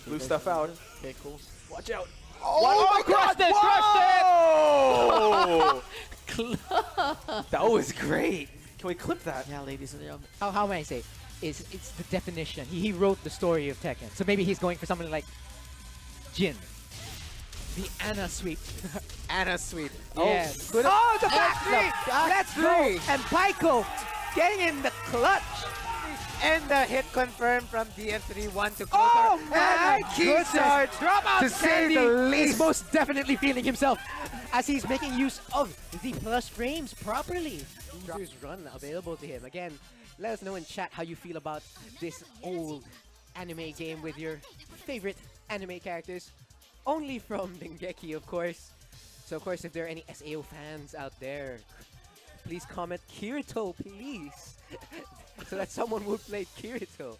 Blue stuff out. Okay, cool. Watch out. Oh my god! Crushed it! That was great. Can we clip that? Yeah, ladies and gentlemen. How may I say? It's the definition. He wrote the story of Tekken. So maybe he's going for something like Jin. The Anna sweep. Anna sweep. Yeah. Oh, the back three! Let's go! And Pyko getting in the clutch. And the hit confirmed from DF3-1 to close Oh our my key start Drop out to say Sandy the least. is most definitely feeling himself as he's making use of the plus frames properly. User's run available to him. Again, let us know in chat how you feel about this old anime game with your favorite anime characters. Only from Dengeki, of course. So, of course, if there are any SAO fans out there, please comment Kirito, please. So that someone would play Kirito.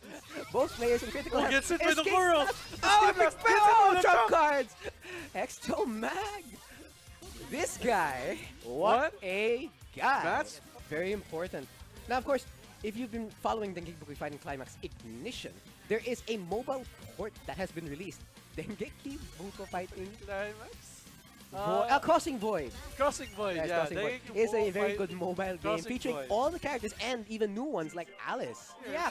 Both players in critical Who gets it by the world? Oh, trump cards! Exto Mag! This guy, what a guy! That's very important. Now, of course, if you've been following Dengeki Fighting Climax Ignition, there is a mobile port that has been released. Dengeki Buko Fighting Climax? Crossing Void. Crossing Void, Yes, yeah. Crossing Void is a very good mobile game Crossing featuring Void. all the characters and even new ones like Alice. Yeah.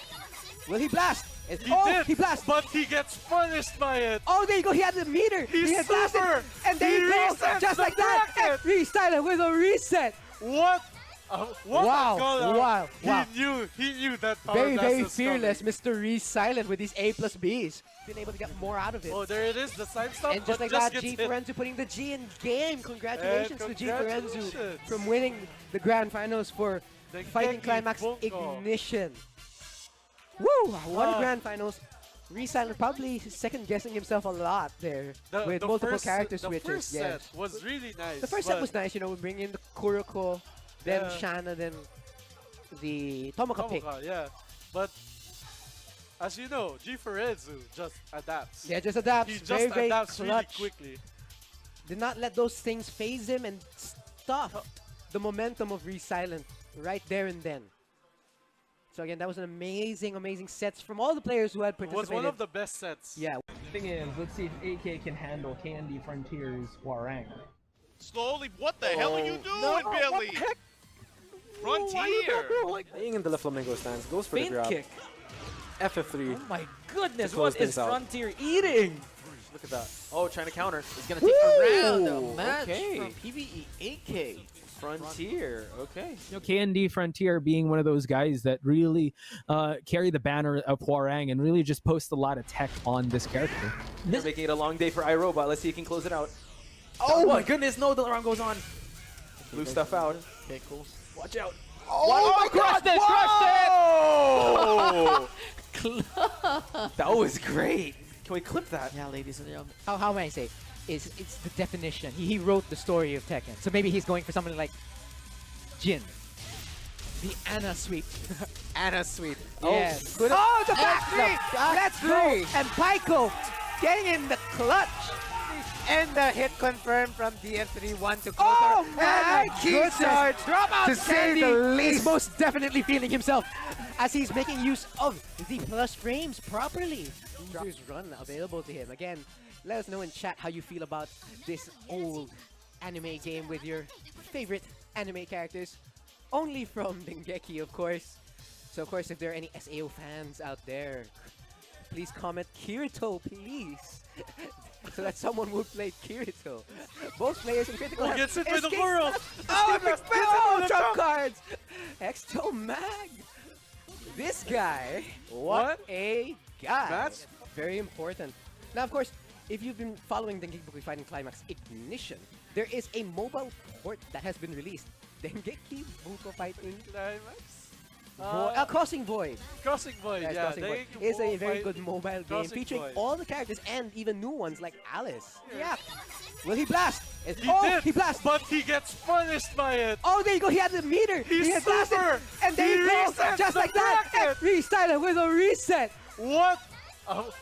Will he blast? He Oh, did, he blasts! but he gets punished by it. Oh, there you go. He had the meter. He's he had blasted, super. and there He you go, resets just the like that. bracket. And restyle with a reset. What? What Wow, a call-out. wow, wow. He knew that power Very, blast very was fearless, coming. Mr. Re-Silent with these A plus Bs. Been able to get more out of it. Oh, there it is, the side stop. And just but like that, gets G hit. Forenzu putting the G in game. Congratulations to G Forenzu congratulations. from winning the grand finals for The Fighting Dengeki Climax Bunko. Ignition. Woo! What a Ah. grand finals. Re-Silent probably second guessing himself a lot there with The multiple first, character the switches. first Yes. set was really nice. The first set but was nice, you know, bringing in the Kuroko, then Yeah. Shanna, then the Tomoka pick. Tomoka, yeah. But as you know, G Forenzu just adapts. Yeah, just adapts. He just very, very adapts clutch. really quickly. Did not let those things phase him and stop the momentum of Re-Silent right there and then. So again, that was an amazing, amazing sets from all the players who had It participated. was one of the best sets. Yeah. Thing is, let's see if AK can handle Candy Frontier's Hwoarang. Slowly, what the hell are you doing, Billy? Frontier! Being in the Flamingo stance, goes for the Faint grab. kick. FF3. Oh my goodness, To close what is things out. Frontier eating? Look at that. Oh, trying to counter. He's gonna take a round Ooh, a match okay. from PvE 8K. Frontier. Okay. You know, KND Frontier being one of those guys that really carry the banner of Hwoarang and really just post a lot of tech on this character. They're making it a long day for iRobot. Let's see if he can close it out. Oh my goodness, no, the round goes on. Blue stuff out. Okay, cool. Watch out. Oh my god! That was great. Can we clip that? Yeah, ladies and gentlemen. How may I say? It's the definition. He wrote the story of Tekken. So maybe he's going for something like Jin. The Anna sweep. Anna sweep. Yeah. Oh, the back three! Let's go! And Pyko getting in the clutch. And the hit confirmed from DF3-1 to close Oh our my key start Drop out to say Sandy the is least. most definitely feeling himself as he's making use of the plus frames properly. User's run available to him. Again, let us know in chat how you feel about this old anime game with your favorite anime characters. Only from Dengeki, of course. So, of course, if there are any SAO fans out there, please comment Kirito, please. So that someone would play Kirito. Both players in critical Who gets it by the escape. world? Oh, trump cards! Exto Mag! This guy, what a guy! That's very important. Now, of course, if you've been following Dengeki Fighting Climax Ignition, there is a mobile port that has been released. Dengeki Buko Fighting Climax? Crossing Void. Crossing Void, Yes, yeah. Crossing Void Dengeki is a Buko very Fight- good mobile game Crossing featuring Void. all the characters and even new ones like Alice. Yeah. Will he blast? He Oh, did, he blasts! but he gets punished by it. Oh, there you go. He had the meter. He's he had blasted, super. and there He you go, resets just the like that. bracket. And restyle with a reset. What?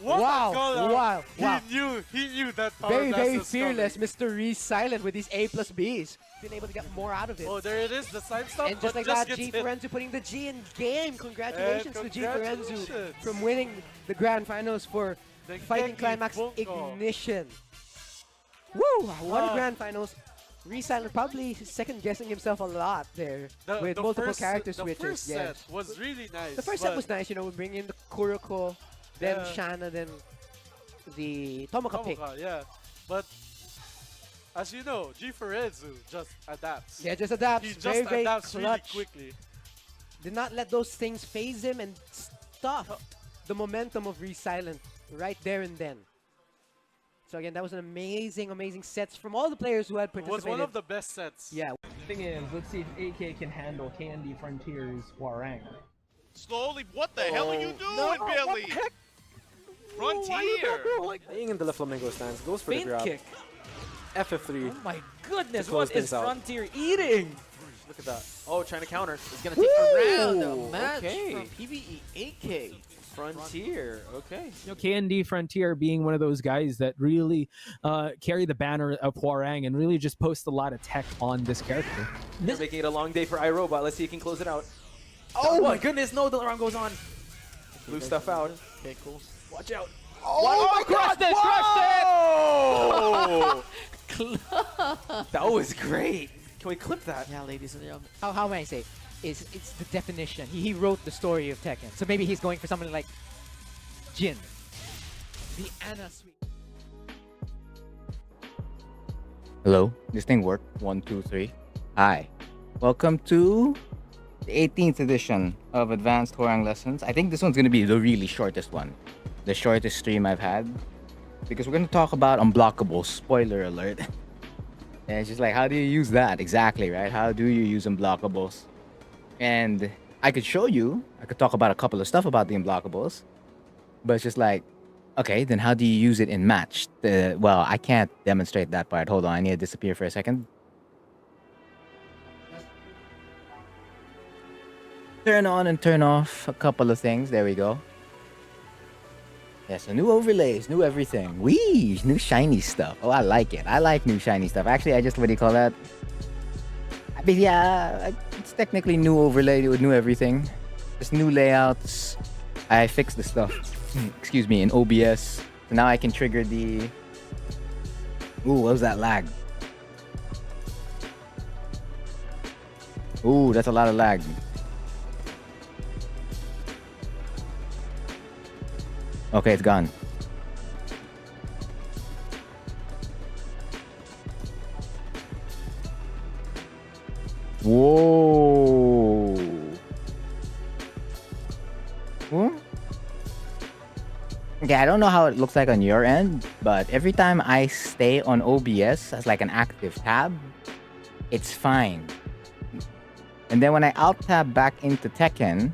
What Wow, a call-out. wow, wow. He knew that power Very, blast very was fearless, coming. Mr. Re-Silent with these A plus Bs. Been able to get more out of it. Oh, there it is, the side stop. And just but like that, gets G hit. Forenzu putting the G in game. Congratulations to G Forenzu congratulations. from winning the grand finals for Fighting climax ignition. Woo! What a grand finals. Resilent probably second guessing himself a lot there with multiple character switches. The first set was really nice. The first set was nice, you know, we bring in the Kuroko, then Shanna, then the Tomoka pick. Yeah, but as you know, Gifuretsu just adapts. Yeah, just adapts. He just very adapts really clutch. quickly. Did not let those things phase him and stop the momentum of Resilent right there and then. So again, that was an amazing, amazing sets from all the players who had It participated. was one of the best sets. Yeah. Thing is, let's see if AK can handle KND Frontier's Hwoarang. Slowly, what the hell are you doing, Billy? Frontier! Staying in the Flamingo stance, goes for the Feint grab. kick. FF3. Oh my goodness, To close what is things out. Frontier eating? Look at that. Oh, trying to counter. He's gonna take the round. Ooh, A match okay. from PvE 8K. Frontier. Okay. You know, KND Frontier being one of those guys that really carry the banner of Hwoarang and really just post a lot of tech on this character. They're making it a long day for iRobot. Let's see if he can close it out. Oh my goodness, no, the round goes on. Blue stuff out. Okay, cool. Watch out. Oh my god, Oh! That was great. Can we clip that? Yeah, ladies and gentlemen. How may I say? It's the definition. He wrote the story of Tekken. So maybe he's going for something like Jin. The Anna suite. Hello, this thing worked. 1, 2, 3. Hi. Welcome to the 18th edition of Advanced Hwoarang Lessons. I think this one's going to be the really shortest one. The shortest stream I've had. Because we're going to talk about unblockables. Spoiler alert. And it's just like, how do you use that? Exactly, right? How do you use unblockables? And I could show you. I could talk about a couple of stuff about the unblockables. But it's just like, okay, then how do you use it in match? Well, I can't demonstrate that part. Hold on, I need to disappear for a second. Turn on and turn off a couple of things. There we go. Yeah, so new overlays, new everything. Whee! New shiny stuff. Oh, I like it. I like new shiny stuff. Actually, I just, what do you call that? I mean, yeah, it's technically new overlay with new everything. Just new layouts. I fixed the stuff. Excuse me, in OBS. So now I can trigger the... Ooh, what was that lag? Ooh, that's a lot of lag. Okay, it's gone. Whoa. Huh? Okay, I don't know how it looks like on your end, but every time I stay on OBS as like an active tab, it's fine. And then when I alt tab back into Tekken,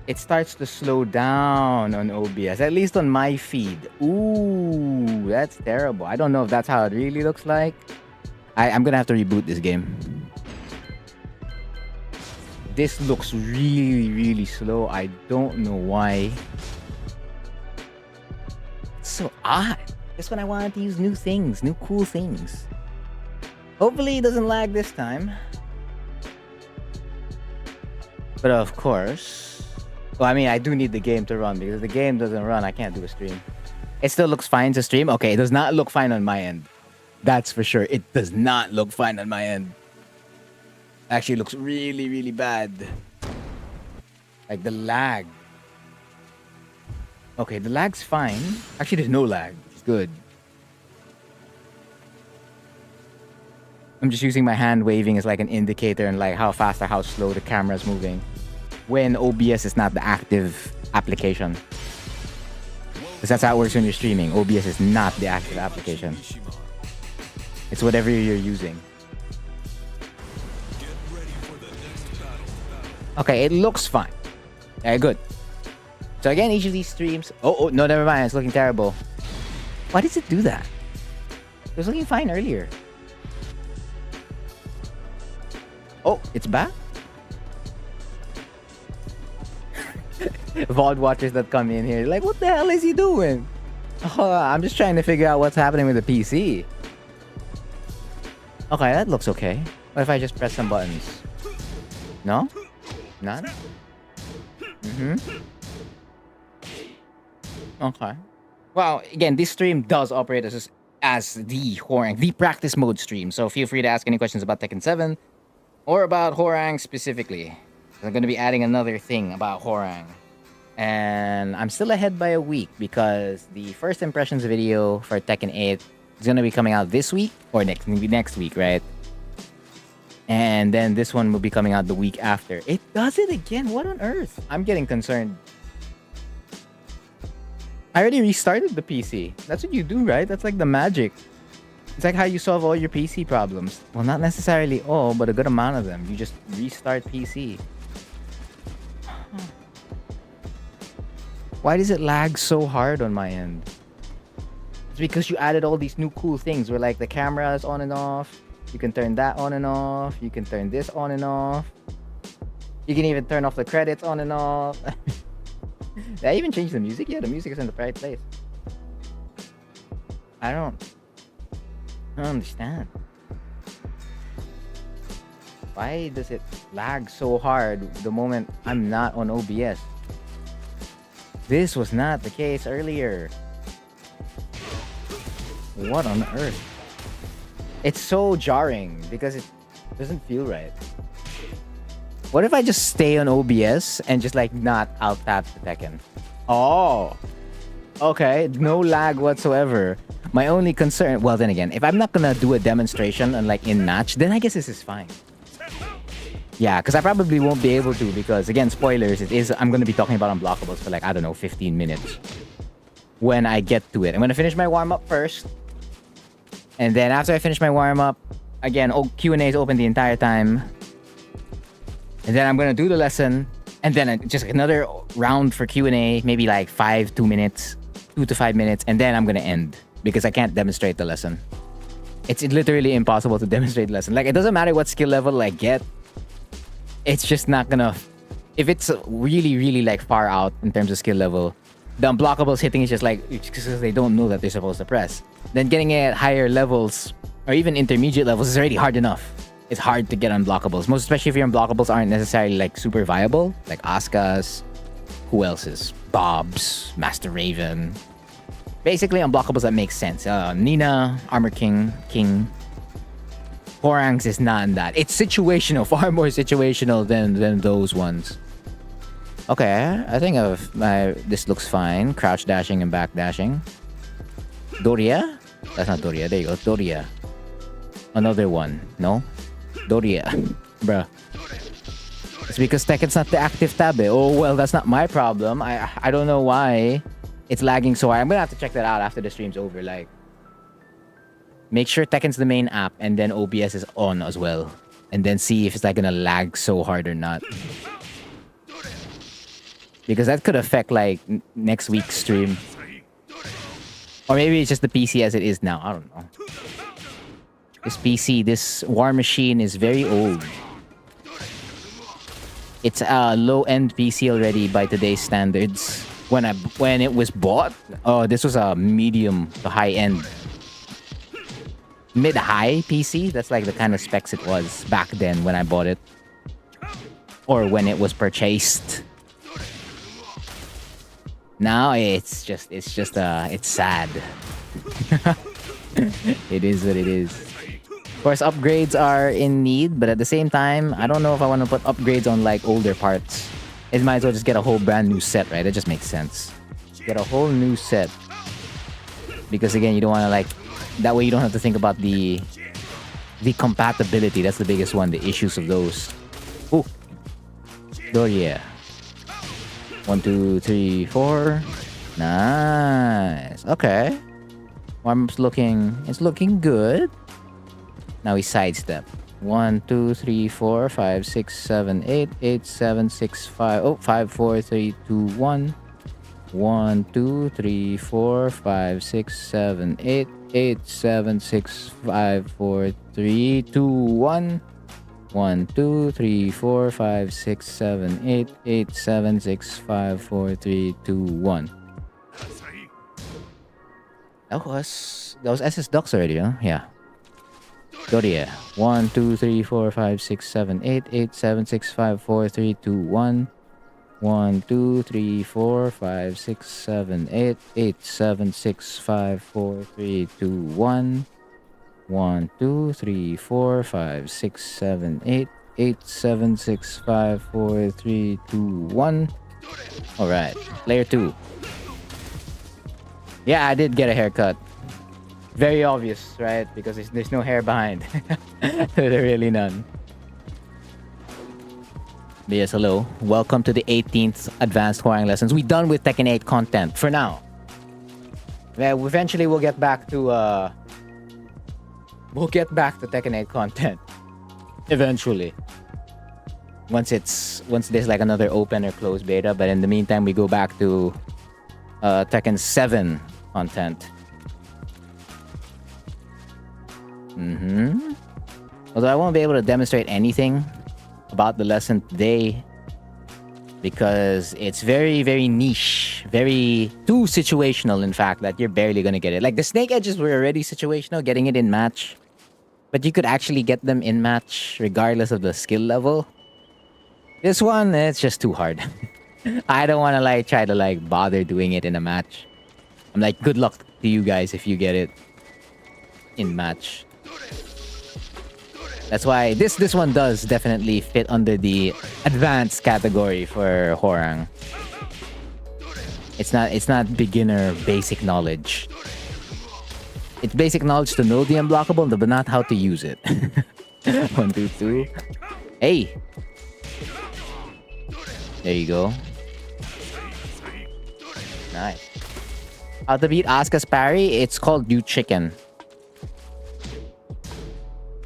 it starts to slow down on OBS, at least on my feed. Ooh, that's terrible. I don't know if that's how it really looks like. I'm gonna have to reboot this game. This looks really, really slow. I don't know why. It's so odd. That's when I wanted to use new things, new cool things. Hopefully it doesn't lag this time. But of course... Well, I mean, I do need the game to run, because if the game doesn't run, I can't do a stream. It still looks fine to stream? Okay, it does not look fine on my end. That's for sure. It does not look fine on my end. Actually, it looks really, really bad. Like the lag. Okay, the lag's fine. Actually, there's no lag. It's good. I'm just using my hand waving as like an indicator and like how fast or how slow the camera's moving. When OBS is not the active application. Because that's how it works when you're streaming. OBS is not the active application. It's whatever you're using. Okay, it looks fine. Yeah, good. So again, each of these streams... Oh, no, never mind. It's looking terrible. Why does it do that? It was looking fine earlier. Oh, it's back? VOD watchers that come in here, like, what the hell is he doing? Oh, I'm just trying to figure out what's happening with the PC. Okay, that looks okay. What if I just press some buttons? No? None? Okay. Well, again, this stream does operate as the Hwoarang, the practice mode stream. So feel free to ask any questions about Tekken 7 or about Hwoarang specifically. I'm going to be adding another thing about Hwoarang. And I'm still ahead by a week because the first impressions video for Tekken 8 is going to be coming out this week or next week, right? And then this one will be coming out the week after. It does it again. What on earth? I'm getting concerned. I already restarted the PC. That's what you do, right? That's like the magic. It's like how you solve all your PC problems. Well, not necessarily all, but a good amount of them. You just restart PC. Why does it lag so hard on my end? It's because you added all these new cool things where like the camera is on and off. You can turn that on and off. You can turn this on and off. You can even turn off the credits on and off. Did I even change the music? Yeah, the music is in the right place. I don't understand. Why does it lag so hard the moment I'm not on OBS? This was not the case earlier. What on earth? It's so jarring because it doesn't feel right. What if I just stay on OBS and just like not alt tap the Tekken? Oh, okay, no lag whatsoever. My only concern, well then again, if I'm not gonna do a demonstration and like in match, then I guess this is fine. Yeah, because I probably won't be able to because again, spoilers, I'm gonna be talking about unblockables for like, I don't know, 15 minutes. When I get to it. I'm gonna finish my warm-up first. And then after I finish my warm-up, again, Q&A is open the entire time. And then I'm gonna do the lesson. And then just another round for Q&A, maybe like 2 minutes, 2 to 5 minutes. And then I'm gonna end because I can't demonstrate the lesson. It's literally impossible to demonstrate the lesson. Like, it doesn't matter what skill level I get. It's just not gonna... If it's really, really like far out in terms of skill level, the unblockables hitting is just like, because they don't know that they're supposed to press. Then getting it at higher levels, or even intermediate levels, is already hard enough. It's hard to get unblockables. Most especially if your unblockables aren't necessarily like super viable. Like Asuka's. Who else's? Bob's. Master Raven. Basically unblockables that make sense. Nina, Armor King. Hwoarang's is not in that. It's situational. Far more situational than those ones. Okay, I think this looks fine. Crouch dashing and back dashing. Doria? That's not Doria. There you go. Doria. Another one. No? Doria. Bruh. It's because Tekken's not the active tab. Oh, well, that's not my problem. I don't know why it's lagging so hard. I'm gonna have to check that out after the stream's over. Like, make sure Tekken's the main app and then OBS is on as well. And then see if it's like gonna lag so hard or not. Because that could affect like next week's stream. Or maybe it's just the PC as it is now. I don't know. This PC, this War Machine is very old. It's a low-end PC already by today's standards. When it was bought, this was a medium to high-end. Mid-high PC? That's like the kind of specs it was back then when I bought it. Or when it was purchased. Now it's sad. It is what it is. Of course, upgrades are in need, but at the same time, I don't know if I want to put upgrades on like older parts. It might as well just get a whole brand new set, right? It just makes sense. Get a whole new set. Because again, you don't want to like... That way you don't have to think about the compatibility. That's the biggest one, the issues of those. Ooh. Doria. 1, 2, 3, 4. Nice. Okay. Warm-up's looking good. Now we sidestep. 1, 2, 3, 4, 5, 6, 7, 8, 8, 7, 6, 5. Oh, 5, 4, 3, 2, 1. 1, 2, 3, 4, 5, 6, 7, 8, 8, 7, 6, 5, 4, 3, 2, 1. 1, 2, 3, 4, 5, 6, 7, 8, 8, 7, 6, 5, 4, 3, 2, 1. That was SS Ducks already, huh? Yeah. Doria. 1, 2, 3, 4, 5, 6, 7, 8, 8, 7, 6, 5, 4, 3, 2, 1. 1, 2, 3, 4, 5, 6, 7, 8, 8, 7, 6, 5, 4, 3, 2, 1. 1, 2, 3, 4, 5, 6, 7, 8, 8, 7, 6, 5, 4, 3, 2, 1. Alright, player 2. Yeah, I did get a haircut. Very obvious, right? Because there's no hair behind. There really none. But yes, hello. Welcome to the 18th Advanced Hwoarang Lessons. We done with Tekken 8 content for now. Well, eventually we'll get back to Tekken 8 content. Eventually. Once there's like another open or closed beta, but in the meantime we go back to Tekken 7 content. Although I won't be able to demonstrate anything about the lesson today because it's very, very niche, very too situational, in fact, that you're barely gonna get it. Like the snake edges were already situational, getting it in match, but you could actually get them in match regardless of the skill level. This one, it's just too hard. I don't want to like try to like bother doing it in a match. I'm like, good luck to you guys if you get it in match. That's why this one does definitely fit under the advanced category for Hwoarang. It's not beginner basic knowledge. It's basic knowledge to know the unblockable, but not how to use it. 1, 2, 2. Hey! There you go. Nice. How to beat Asuka's parry? It's called You Chicken.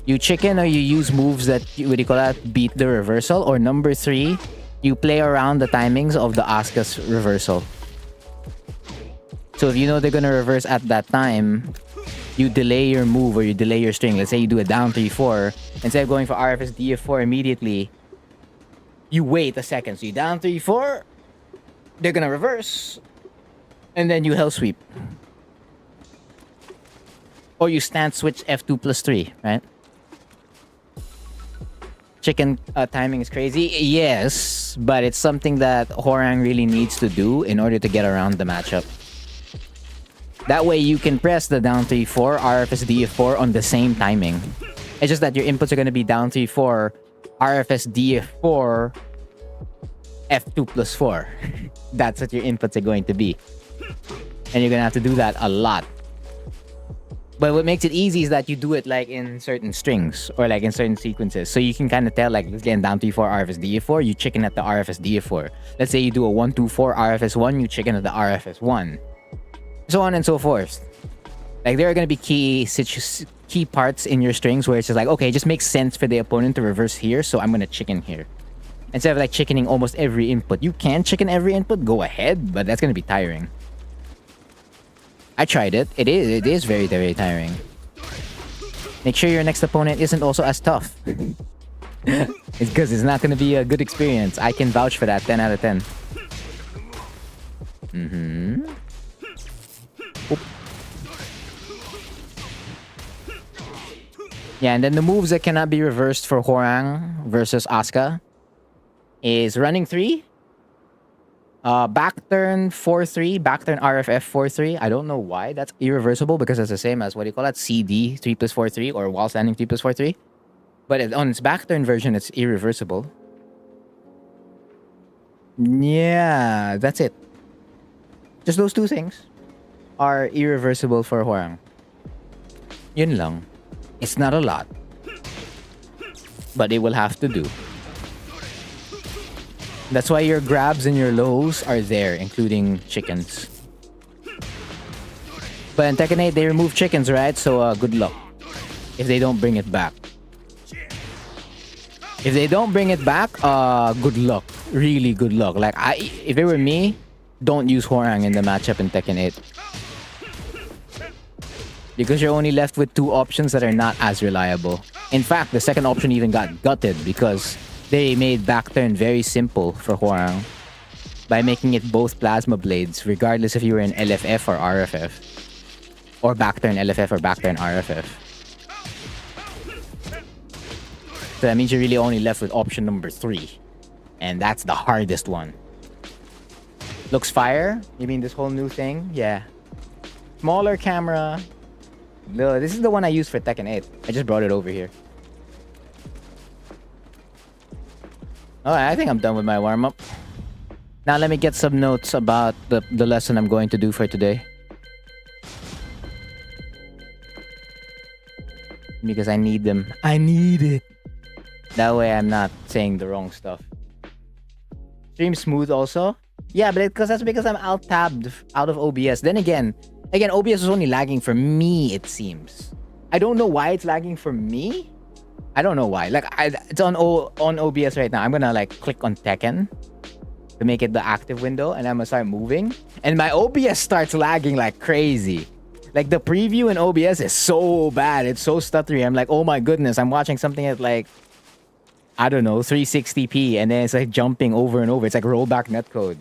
You chicken, or you use moves that, what do you call that, beat the reversal. Or number 3, you play around the timings of the Asuka's reversal. So if you know they're gonna reverse at that time, you delay your move or you delay your string. Let's say you do a down 3-4. Instead of going for RFS DF4 immediately, you wait a second. So you down 3-4, they're gonna reverse, and then you hell sweep. Or you stand switch F2+3, right? Chicken timing is crazy. Yes, but it's something that Hwoarang really needs to do in order to get around the matchup. That way you can press the down 3-4, RFS DF4 on the same timing. It's just that your inputs are going to be down 3-4, RFS DF4, F2+4. That's what your inputs are going to be. And you're going to have to do that a lot. But what makes it easy is that you do it like in certain strings or like in certain sequences. So you can kind of tell, like, let's get down 3-4 RFS DF4, you chicken at the RFS DF4. Let's say you do a 1-2-4 RFS 1, you chicken at the RFS 1. So on and so forth. Like there are going to be key parts in your strings where it's just like, okay, it just makes sense for the opponent to reverse here, so I'm going to chicken here. Instead of like chickening almost every input. You can chicken every input, go ahead, but that's going to be tiring. I tried it. It is very, very tiring. Make sure your next opponent isn't also as tough. It's because it's not going to be a good experience. I can vouch for that 10 out of 10. Oop. Yeah, and then the moves that cannot be reversed for Hwoarang versus Asuka is running 3. Back turn 4-3, back turn RFF 4-3. I don't know why that's irreversible because it's the same as what do you call that? CD 3+4-3 or wall standing 3+4-3. But on its back turn version, it's irreversible. Yeah, that's it. Just those two things are irreversible for Hwoarang. Yun lang. It's not a lot. But it will have to do. That's why your grabs and your lows are there, including chickens. But in Tekken 8, they remove chickens, right? So good luck if they don't bring it back. If they don't bring it back, good luck. Really good luck. Like, if it were me, don't use Hwoarang in the matchup in Tekken 8. Because you're only left with 2 options that are not as reliable. In fact, the second option even got gutted because they made back turn very simple for Hwoarang by making it both plasma blades, regardless if you were in LFF or RFF. Or back turn LFF or back turn RFF. So that means you're really only left with option number 3. And that's the hardest one. Looks fire? You mean this whole new thing? Yeah. Smaller camera. No, this is the one I used for Tekken 8. I just brought it over here. Alright, I think I'm done with my warm-up. Now let me get some notes about the lesson I'm going to do for today. Because I need them. I need it. That way I'm not saying the wrong stuff. Stream smooth also? Yeah, but that's because I'm alt-tabbed out of OBS. Then again, OBS is only lagging for me, it seems. I don't know why it's lagging for me. I don't know why. Like, it's on OBS right now. I'm gonna like click on Tekken to make it the active window, and I'm gonna start moving. And my OBS starts lagging like crazy. Like, the preview in OBS is so bad. It's so stuttery. I'm like, oh my goodness, I'm watching something at like, I don't know, 360p, and then it's like jumping over and over. It's like rollback netcode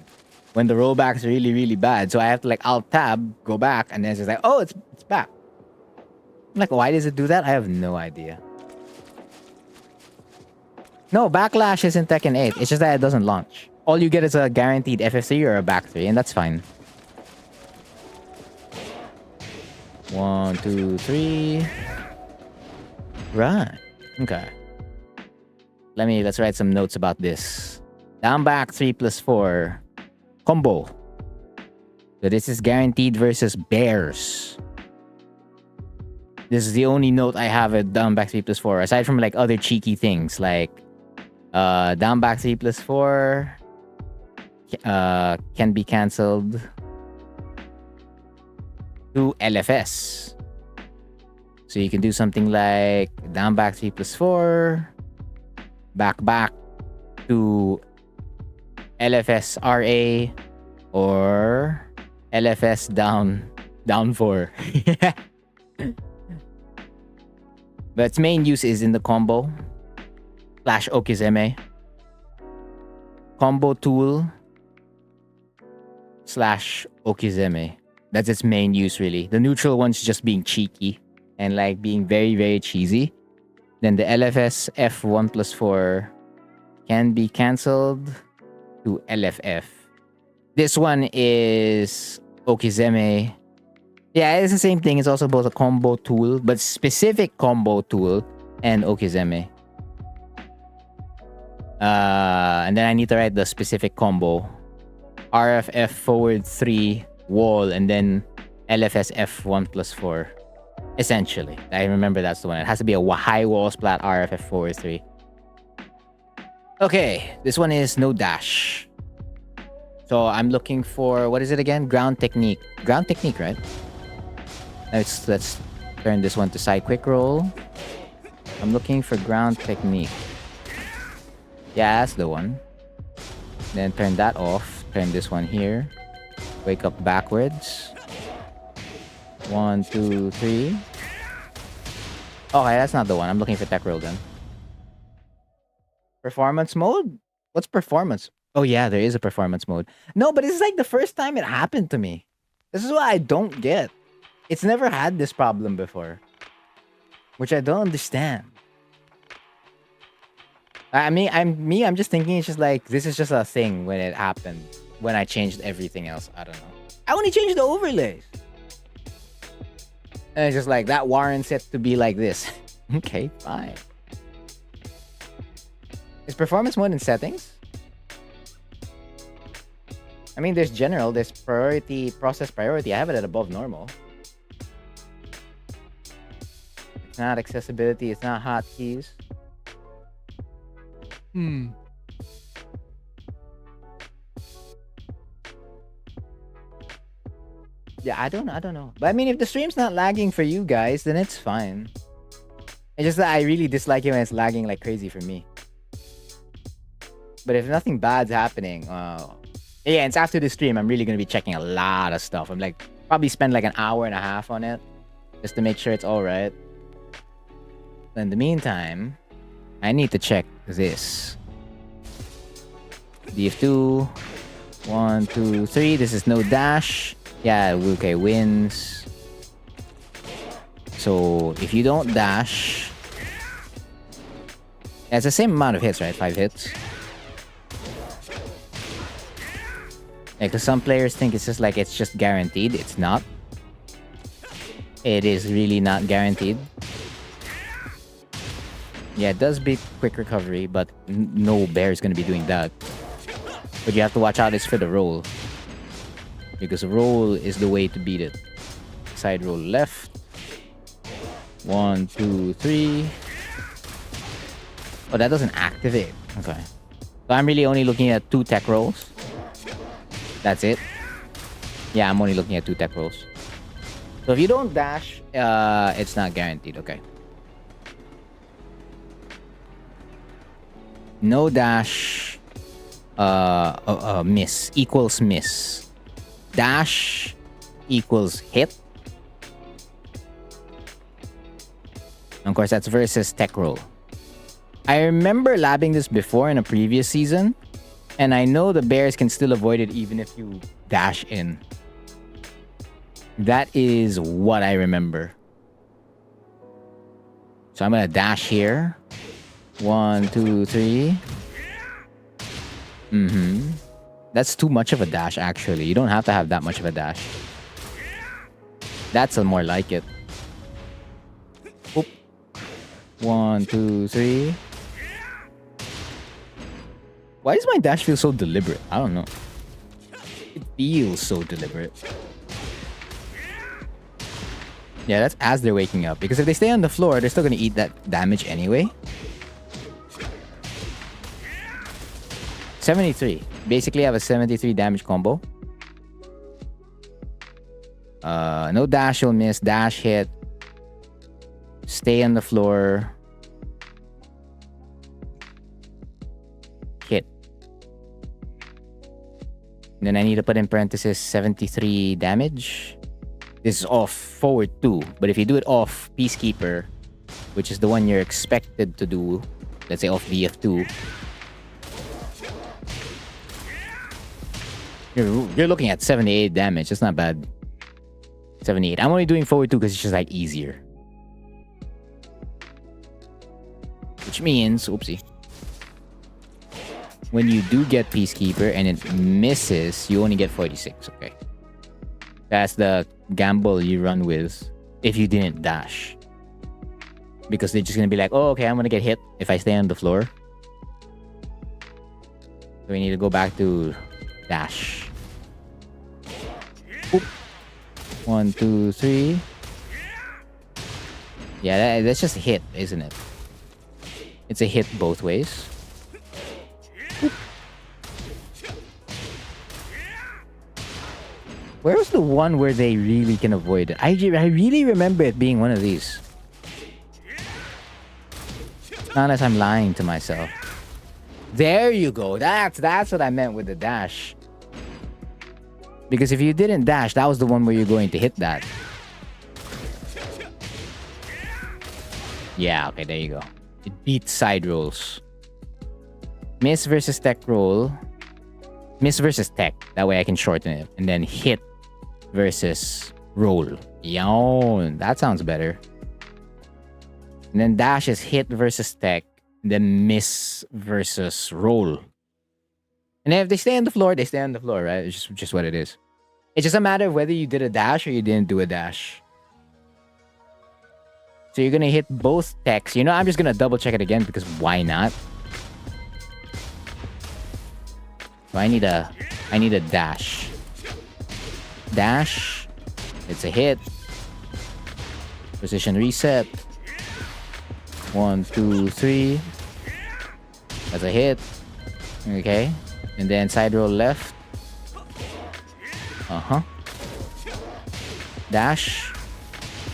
when the rollback's really, really bad. So I have to like alt-tab, go back, and then it's just like, oh, it's back. I'm like, why does it do that? I have no idea. No, Backlash is in Tekken 8. It's just that it doesn't launch. All you get is a guaranteed FF3 or a back 3, and that's fine. 1, 2, 3. Right. Okay. Let's write some notes about this. Down back 3+4 combo. So this is guaranteed versus bears. This is the only note I have at down back 3+4, aside from like other cheeky things like down back 3+4 can be cancelled to LFS. So you can do something like down back 3+4 back to LFS RA or LFS down 4. But its main use is in the combo / Okizeme. Combo tool / Okizeme. That's its main use, really. The neutral one's just being cheeky and like being very, very cheesy. Then the LFS F1+4 can be cancelled to LFF. This one is Okizeme. Yeah, it's the same thing. It's also both a combo tool, but specific combo tool and Okizeme. And then I need to write the specific combo. RFF forward 3 wall and then LFS F1+4. Essentially. I remember that's the one. It has to be a high wall splat RFF forward 3. Okay, this one is no dash. So I'm looking for, what is it again? Ground technique. Ground technique, right? Let's turn this one to side quick roll. I'm looking for ground technique. Yeah, that's the one. Then turn that off. Turn this one here. Wake up backwards. 1, 2, 3. Okay, that's not the one. I'm looking for tech roll then. Performance mode? What's performance? Oh yeah, there is a performance mode. No, but this is like the first time it happened to me. This is what I don't get. It's never had this problem before. Which I don't understand. I'm just thinking it's just like, this is just a thing when it happened. When I changed everything else. I don't know. I only changed the overlays. And it's just like, that warrants it to be like this. Okay, fine. Is performance mode in settings? I mean, there's general, there's priority, process priority. I have it at above normal. It's not accessibility, it's not hotkeys. Yeah, I don't know. But I mean, if the stream's not lagging for you guys, then it's fine. It's just that I really dislike it when it's lagging like crazy for me. But if nothing bad's happening, yeah, it's after the stream, I'm really going to be checking a lot of stuff. I'm like, probably spend like an hour and a half on it just to make sure it's all right. In the meantime, I need to check this. DF2, 1, 2, 3. This is no dash. Yeah, okay, wins. So if you don't dash, yeah, it's the same amount of hits, right? 5 hits. Because some players think it's just guaranteed. It's not. It is really not guaranteed. Yeah, it does beat quick recovery, but no bear is going to be doing that. But you have to watch out is for the roll. Because roll is the way to beat it. Side roll left. 1, 2, 3. Oh, that doesn't activate. Okay. So I'm really only looking at 2 tech rolls. That's it. Yeah, I'm only looking at 2 tech rolls. So if you don't dash, it's not guaranteed. Okay. No dash. Miss equals miss. Dash equals hit. And of course, that's versus tech roll. I remember labbing this before in a previous season, and I know the bears can still avoid it even if you dash in. That is what I remember. So I'm gonna dash here. 1, 2, 3. That's too much of a dash, actually. You don't have to have that much of a dash. That's more like it. Oop. 1, 2, 3. Why does my dash feel so deliberate? I don't know. It feels so deliberate. Yeah, that's as they're waking up. Because if they stay on the floor, they're still going to eat that damage anyway. 73. Basically, I have a 73 damage combo. No dash will miss. Dash hit. Stay on the floor. Hit. And then I need to put in parenthesis 73 damage. This is off forward 2. But if you do it off Peacekeeper, which is the one you're expected to do, let's say off VF2, you're looking at 78 damage. That's not bad. 78. I'm only doing forward 2 because it's just like easier. Which means, oopsie, when you do get Peacekeeper and it misses, you only get 46. Okay. That's the gamble you run with if you didn't dash. Because they're just going to be like, oh, okay, I'm going to get hit if I stay on the floor. So we need to go back to dash. Oop. 1, 2, 3. Yeah, that's just a hit, isn't it? It's a hit both ways. Oop. Where was the one where they really can avoid it? I really remember it being one of these. Not unless I'm lying to myself. There you go. That's what I meant with the dash. Because if you didn't dash, that was the one where you're going to hit that. Yeah, okay, there you go. It beats side rolls. Miss versus tech roll. Miss versus tech. That way I can shorten it. And then hit versus roll. Yawn. That sounds better. And then dash is hit versus tech. Then miss versus roll. And if they stay on the floor, they stay on the floor, right? It's just what it is. It's just a matter of whether you did a dash or you didn't do a dash. So you're gonna hit both techs. You know, I'm just gonna double check it again because why not? So I need a dash. Dash. It's a hit. Position reset. 1, 2, 3. That's a hit. Okay. And then side roll left. Dash.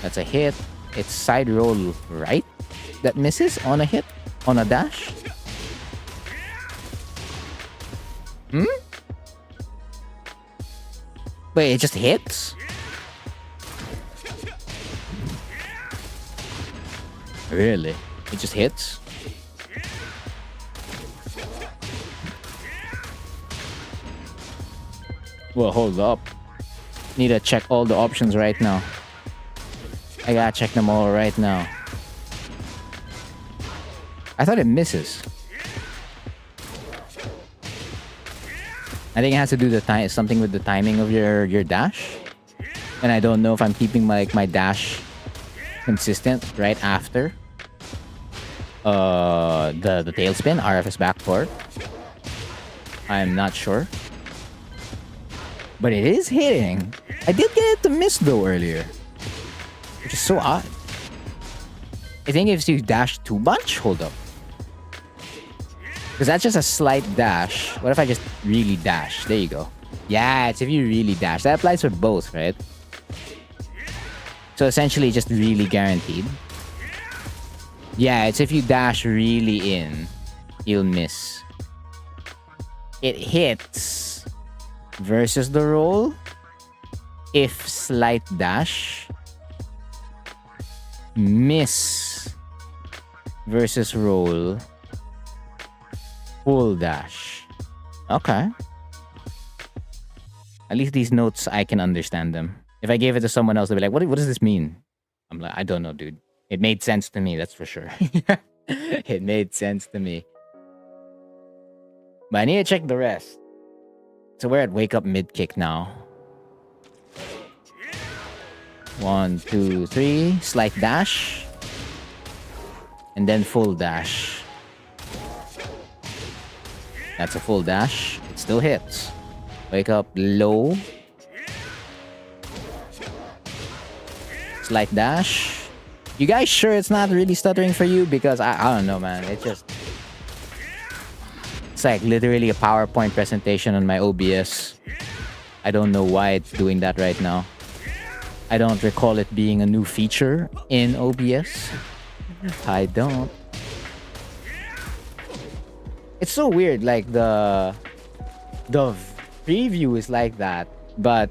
That's a hit. It's side roll right that misses on a hit. On a dash. Wait, it just hits? Really? It just hits? Well, hold up. Need to check all the options right now. I gotta check them all right now. I thought it misses. I think it has to do something with the timing of your dash. And I don't know if I'm keeping my dash consistent right after the tailspin, RFS back 4. I'm not sure. But it is hitting. I did get it to miss though earlier. Which is so odd. I think if you dash too much, hold up. Because that's just a slight dash. What if I just really dash? There you go. Yeah, it's if you really dash. That applies for both, right? So essentially just really guaranteed. Yeah, it's if you dash really in, you'll miss. It hits versus the roll if slight dash. Miss versus roll full dash. Okay. At least these notes, I can understand them. If I gave it to someone else, they'd be like, what does this mean? I'm like, I don't know, dude. It made sense to me, that's for sure. It made sense to me. But I need to check the rest. So we're at wake up mid kick now. 1, 2, 3. Slight dash. And then full dash. That's a full dash. It still hits. Wake up low. Slight dash. You guys sure it's not really stuttering for you? Because I don't know, man. It's like literally a PowerPoint presentation on my OBS. I don't know why it's doing that right now. I don't recall it being a new feature in OBS. I don't. It's so weird, like the preview is like that, but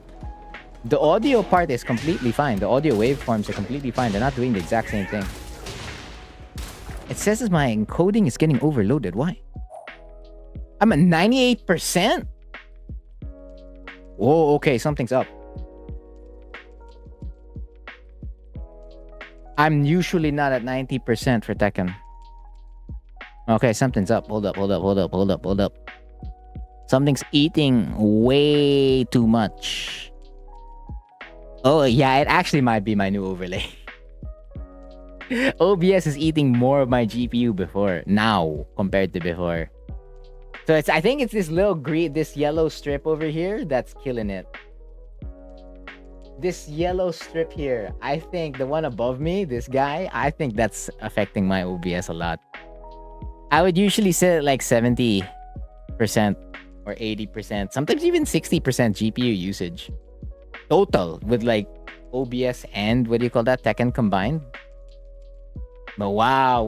the audio part is completely fine. The audio waveforms are completely fine. They're not doing the exact same thing. It says that my encoding is getting overloaded. Why? I'm at 98%? Whoa, okay, something's up. I'm usually not at 90% for Tekken. Okay, something's up. Hold up. Something's eating way too much. Oh, yeah, it actually might be my new overlay. OBS is eating more of my GPU now compared to before. So I think it's this this yellow strip over here that's killing it. This yellow strip here, I think the one above me, this guy, I think that's affecting my OBS a lot. I would usually set it like 70% or 80%, sometimes even 60% GPU usage. Total with like OBS and what do you call that? Tekken combined. But wow,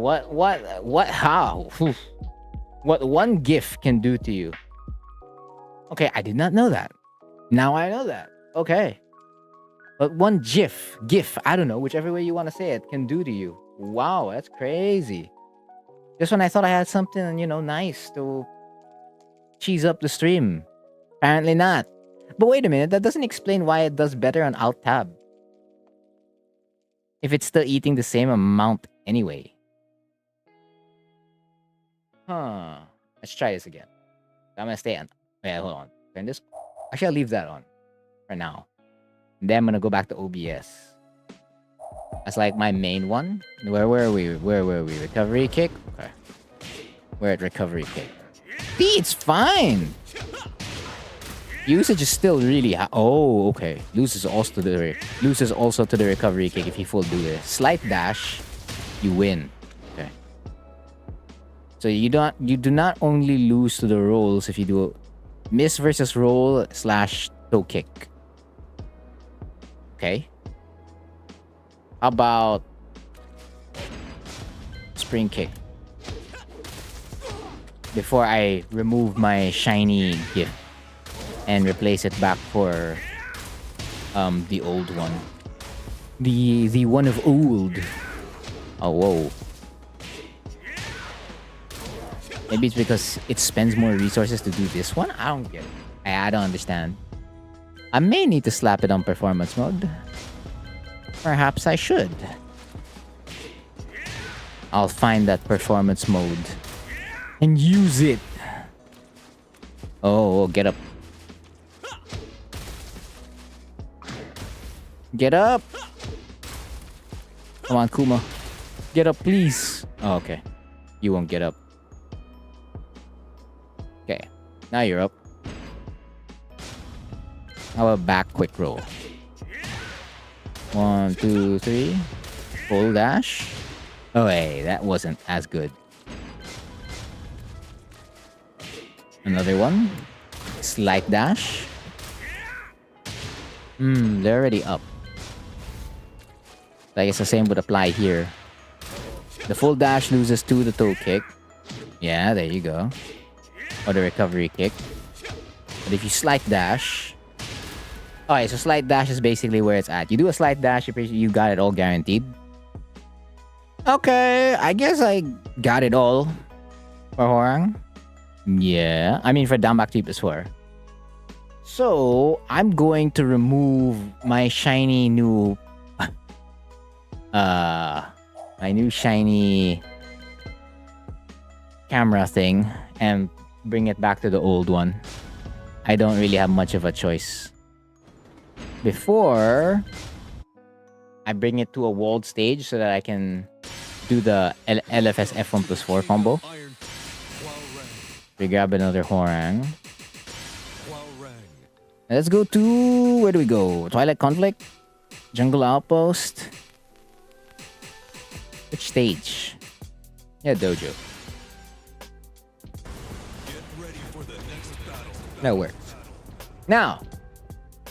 how? What one GIF can do to you. Okay, I did not know that. Now I know that. Okay. But one GIF, I don't know, whichever way you want to say it, can do to you. Wow, that's crazy. Just when I thought I had something, nice to cheese up the stream. Apparently not. But wait a minute, that doesn't explain why it does better on Alt-Tab. If it's still eating the same amount anyway. Huh. Let's try this again. I'm gonna stay on. Wait, hold on. Turn this. Actually, I'll leave that on for now. And then I'm gonna go back to OBS. That's like my main one. Where were we? Recovery kick? Okay. We're at recovery kick. See, it's fine. Usage is still really high. Oh, okay. Loses also to the recovery kick if you full do this. Slight dash, you win. Okay. So you do not only lose to the rolls if you do miss versus roll / toe kick. Okay. How about spring kick? Before I remove my shiny gift and replace it back for the old one. The one of old. Oh, whoa. Maybe it's because it spends more resources to do this one? I don't get it. I don't understand. I may need to slap it on performance mode. Perhaps I should. I'll find that performance mode and use it. Oh, get up. Get up! Come on, Kuma. Get up, please. Oh, okay. You won't get up. Okay. Now you're up. How about back quick roll? 1, 2, 3. Full dash. Oh, hey, that wasn't as good. Another one. Slight dash. They're already up. I guess the same would apply here. The full dash loses to the toe kick. Yeah, there you go. Or the recovery kick. But if you slight dash... Alright, so slight dash is basically where it's at. You do a slight dash, you got it all guaranteed. Okay, I guess I got it all for Hwoarang. Yeah, I mean for down back 3+4. So, I'm going to remove my shiny new... my new shiny camera thing and bring it back to the old one. I don't really have much of a choice. Before I bring it to a walled stage so that I can do the LFS F1+4 combo. We grab another Hwoarang. Let's go to... Where do we go? Twilight Conflict? Jungle Outpost? Which stage? Yeah, Dojo. That works. Now,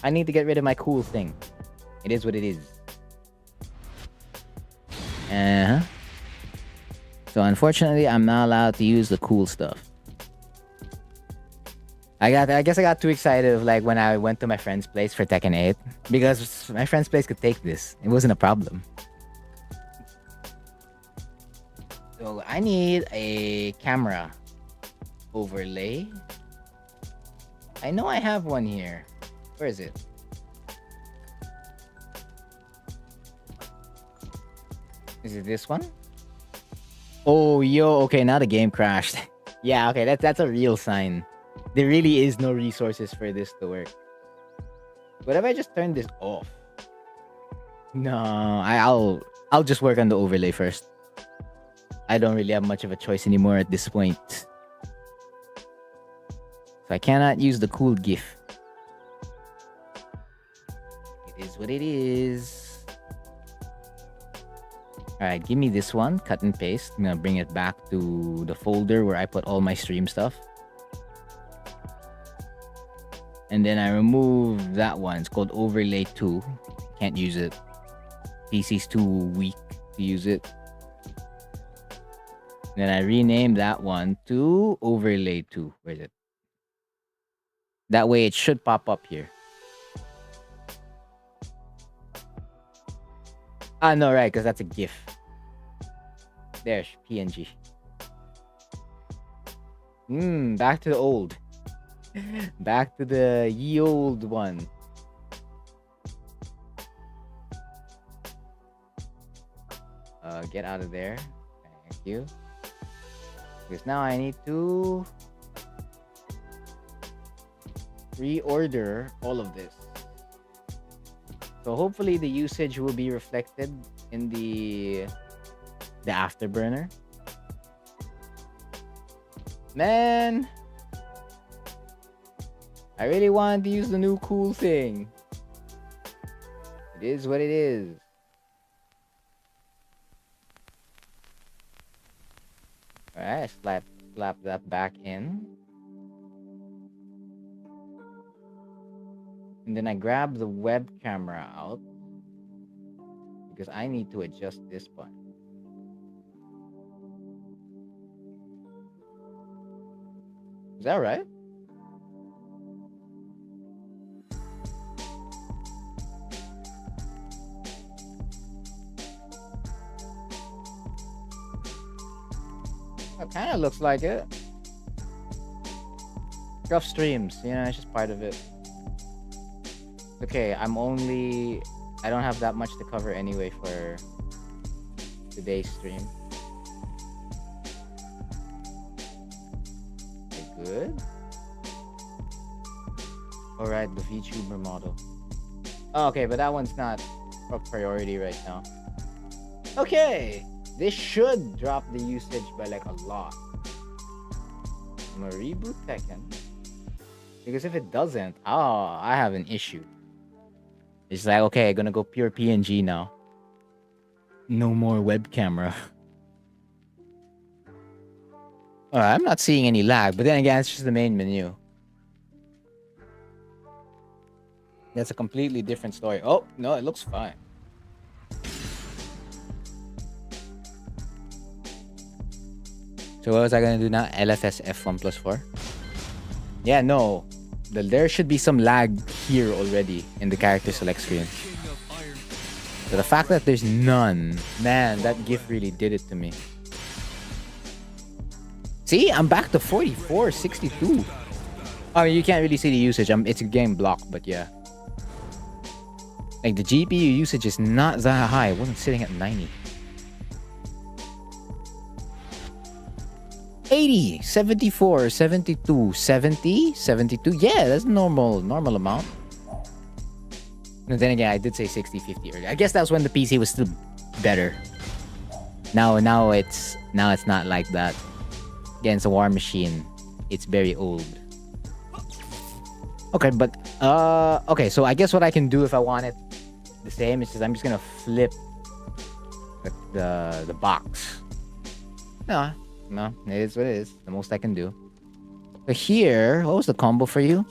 I need to get rid of my cool thing. It is what it is. So unfortunately, I'm not allowed to use the cool stuff. I guess I got too excited of like when I went to my friend's place for Tekken 8 because my friend's place could take this. It wasn't a problem. So I need a camera overlay. I know I have one here. Where is it? Is it this one? Oh, yo, okay, now the game crashed. Yeah, okay, that's a real sign. There really is no resources for this to work. What if I just turn this off? No, I'll just work on the overlay first. I don't really have much of a choice anymore at this point. So I cannot use the cool GIF. It is what it is. Alright, give me this one. Cut and paste. I'm gonna bring it back to the folder where I put all my stream stuff. And then I remove that one. It's called Overlay 2. Can't use it. PC's too weak to use it. Then I rename that one to Overlay 2. Where is it? That way it should pop up here. Ah, no, right, because that's a GIF. There's PNG. Back to the old. Back to the ye old one. Get out of there. Thank you. Because now I need to reorder all of this. So hopefully the usage will be reflected in the afterburner. Man, I really wanted to use the new cool thing. It is what it is. Alright, slap that back in. And then I grab the web camera out because I need to adjust this button. Is that right? It kind of looks like it. Rough streams, you know, it's just part of it. Okay, I don't have that much to cover anyway for today's stream. Okay, good. Alright, the VTuber model. Okay, but that one's not a priority right now. Okay, this should drop the usage by like a lot. I'm gonna reboot Tekken. Because if it doesn't, I have an issue. It's like, okay, I'm gonna go pure PNG now. No more web camera. Alright, I'm not seeing any lag, but then again, it's just the main menu. That's a completely different story. Oh, no, it looks fine. So what was I gonna do now? LFS F1+4? Yeah, no. There should be some lag here already in the character select screen. So the fact that there's none, man, that GIF really did it to me. See, I'm back to 44, 62. I mean, you can't really see the usage. It's a game block, but yeah. Like, the GPU usage is not that high. It wasn't sitting at 90. 80, 74, 72, 70, 72. Yeah, that's normal amount. And then again, I did say 60, 50 earlier. I guess that's when the PC was still better. Now it's not like that. Again, it's a war machine. It's very old. Okay, but okay, so I guess what I can do if I want it the same is just I'm just gonna flip the box. No, it is what it is. The most I can do. So here, what was the combo for you?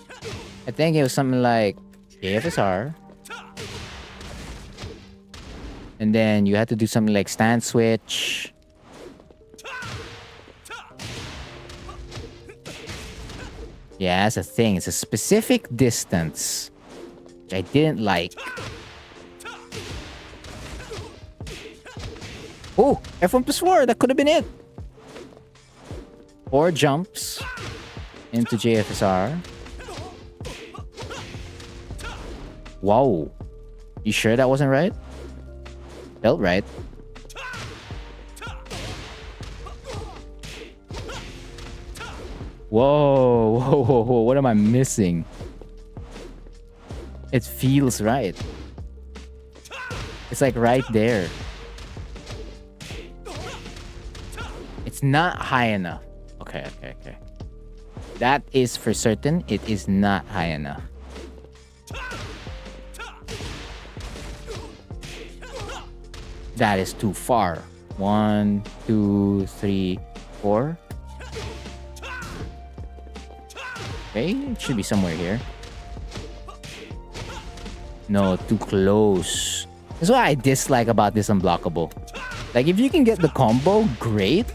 I think it was something like AFSR. And then you had to do something like stand switch. Yeah, that's a thing. It's a specific distance, which I didn't like. Oh, F1+4. That could have been it. 4 jumps into JFSR. Wow. You sure that wasn't right? Felt right. Whoa, what am I missing? It feels right. It's like right there. It's not high enough. Okay. That is for certain. It is not high enough. That is too far. 1, 2, 3, 4. Okay, it should be somewhere here. No, too close. That's what I dislike about this unblockable. Like, if you can get the combo, great.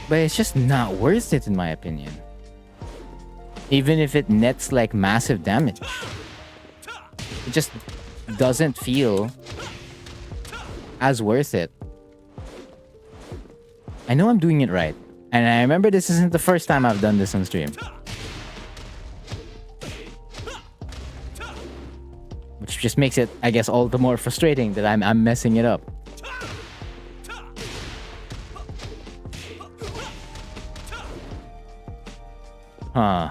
But it's just not worth it, in my opinion. Even if it nets, like, massive damage. It just doesn't feel as worth it. I know I'm doing it right. And I remember this isn't the first time I've done this on stream. Which just makes it, I guess, all the more frustrating that I'm messing it up. Huh.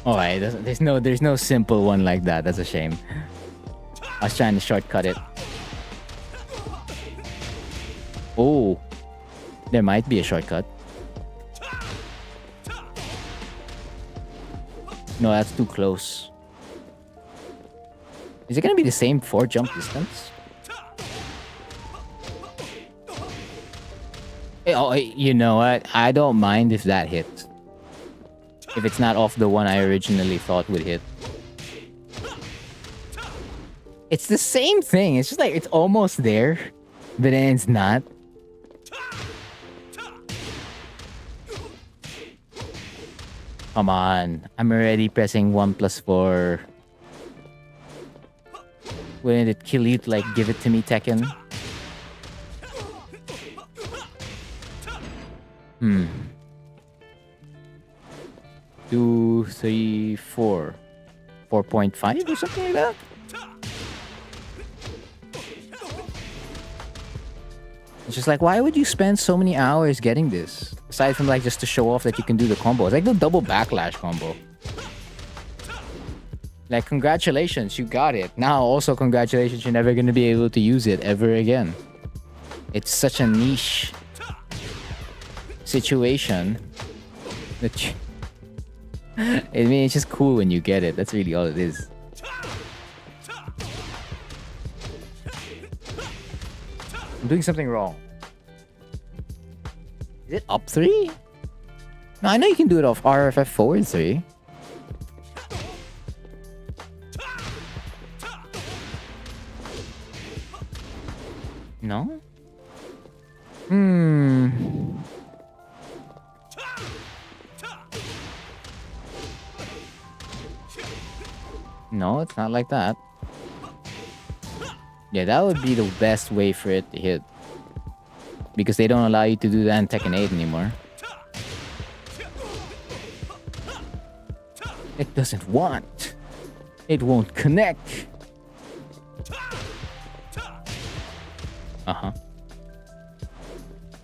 Oh, there's no simple one like that. That's a shame. I was trying to shortcut it. Oh, there might be a shortcut. No, that's too close. Is it gonna be the same 4 jump distance? Oh, you know what? I don't mind if that hits. If it's not off the one I originally thought would hit. It's the same thing. It's just like, it's almost there, but then it's not. Come on. I'm already pressing 1+4. Wouldn't it kill you to, like, give it to me, Tekken? 2, 3, 4. 4.5 or something like that? It's just like, why would you spend so many hours getting this? Aside from like just to show off that you can do the combo. It's like the double backlash combo. Like, congratulations, you got it. Now also congratulations, you're never going to be able to use it ever again. It's such a niche situation that you... I mean, it's just cool when you get it. That's really all it is. I'm doing something wrong. Is it up 3? No, I know you can do it off RFF forward 3. No? No, it's not like that. Yeah, that would be the best way for it to hit. Because they don't allow you to do that in Tekken 8 anymore. It doesn't want. It won't connect. Uh-huh.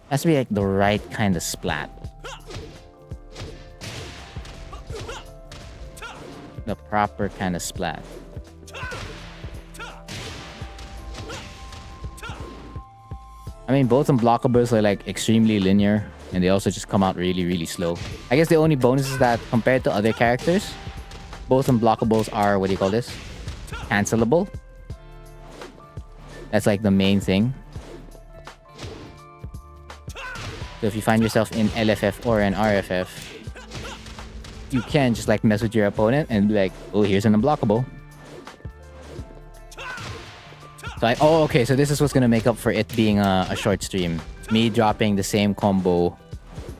Has to be like the right kind of splat. The proper kind of splat. I mean, both unblockables are like extremely linear, and they also just come out really, really slow. I guess the only bonus is that compared to other characters, both unblockables are, what do you call this? Cancelable. That's like the main thing. So if you find yourself in LFF or an RFF, you can just like mess with your opponent and be like, oh, here's an unblockable. So oh, okay, so this is what's gonna make up for it being a short stream. Me dropping the same combo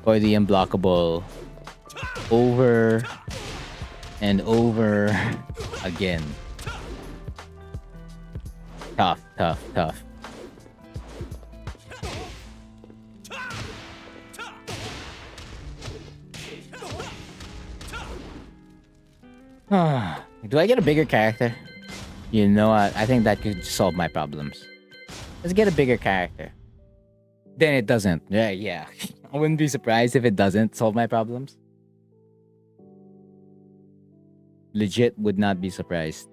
or the unblockable over and over again. Tough, tough, tough. Do I get a bigger character? You know what? I think that could solve my problems. Let's get a bigger character. Then it doesn't. Yeah. I wouldn't be surprised if it doesn't solve my problems. Legit would not be surprised.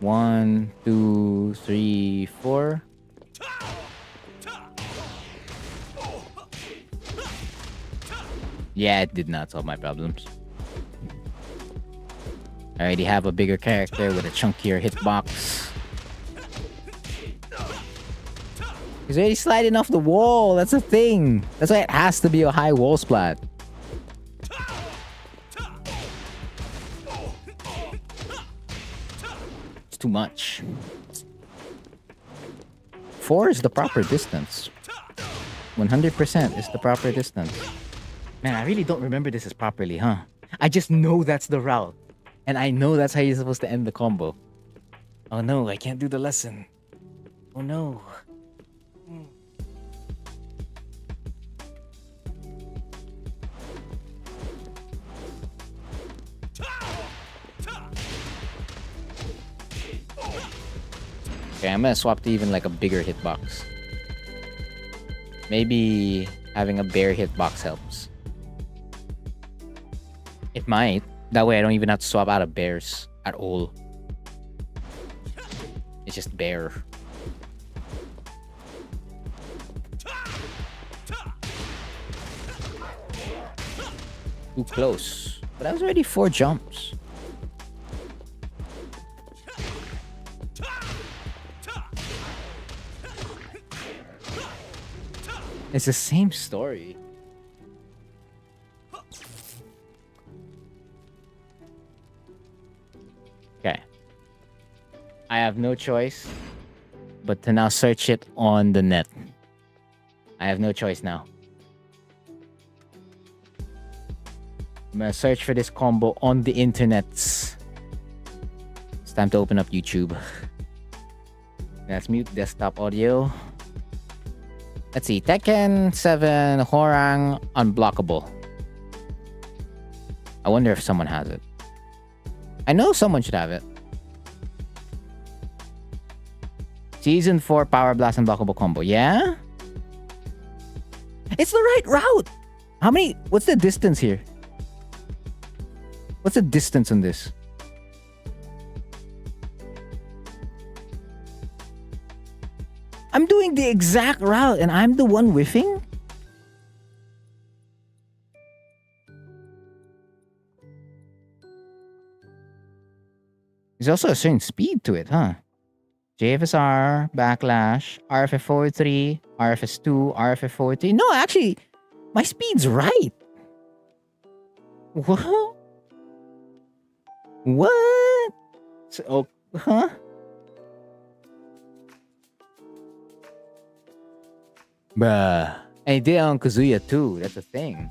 1, 2, 3, 4. Yeah, it did not solve my problems. I already have a bigger character with a chunkier hitbox. He's already sliding off the wall. That's a thing. That's why it has to be a high wall splat. It's too much. 4 is the proper distance. 100% is the proper distance. Man, I really don't remember this as properly, huh? I just know that's the route. And I know that's how you're supposed to end the combo. Oh no, I can't do the lesson. Oh no. Okay, I'm gonna swap to even like a bigger hitbox. Maybe having a bare hitbox helps. It might. That way I don't even have to swap out of bears at all. It's just bear. Too close. But that was already 4 jumps. It's the same story. Okay. I have no choice but to now search it on the net. I have no choice now. I'm gonna search for this combo on the internets. It's time to open up YouTube. Let's mute desktop audio. Let's see. Tekken 7 Hwoarang Unblockable. I wonder if someone has it. I know someone should have it. Season 4 Power Blast Unblockable combo. Yeah? It's the right route. How many? What's the distance here? What's the distance on this? I'm doing the exact route and I'm the one whiffing? There's also a certain speed to it, huh? JFSR, backlash, RFF 43, RFS 2, RFF 43. No, actually, my speed's right. What? What? So, oh, huh? Bruh. And he did it on Kazuya too. That's a thing.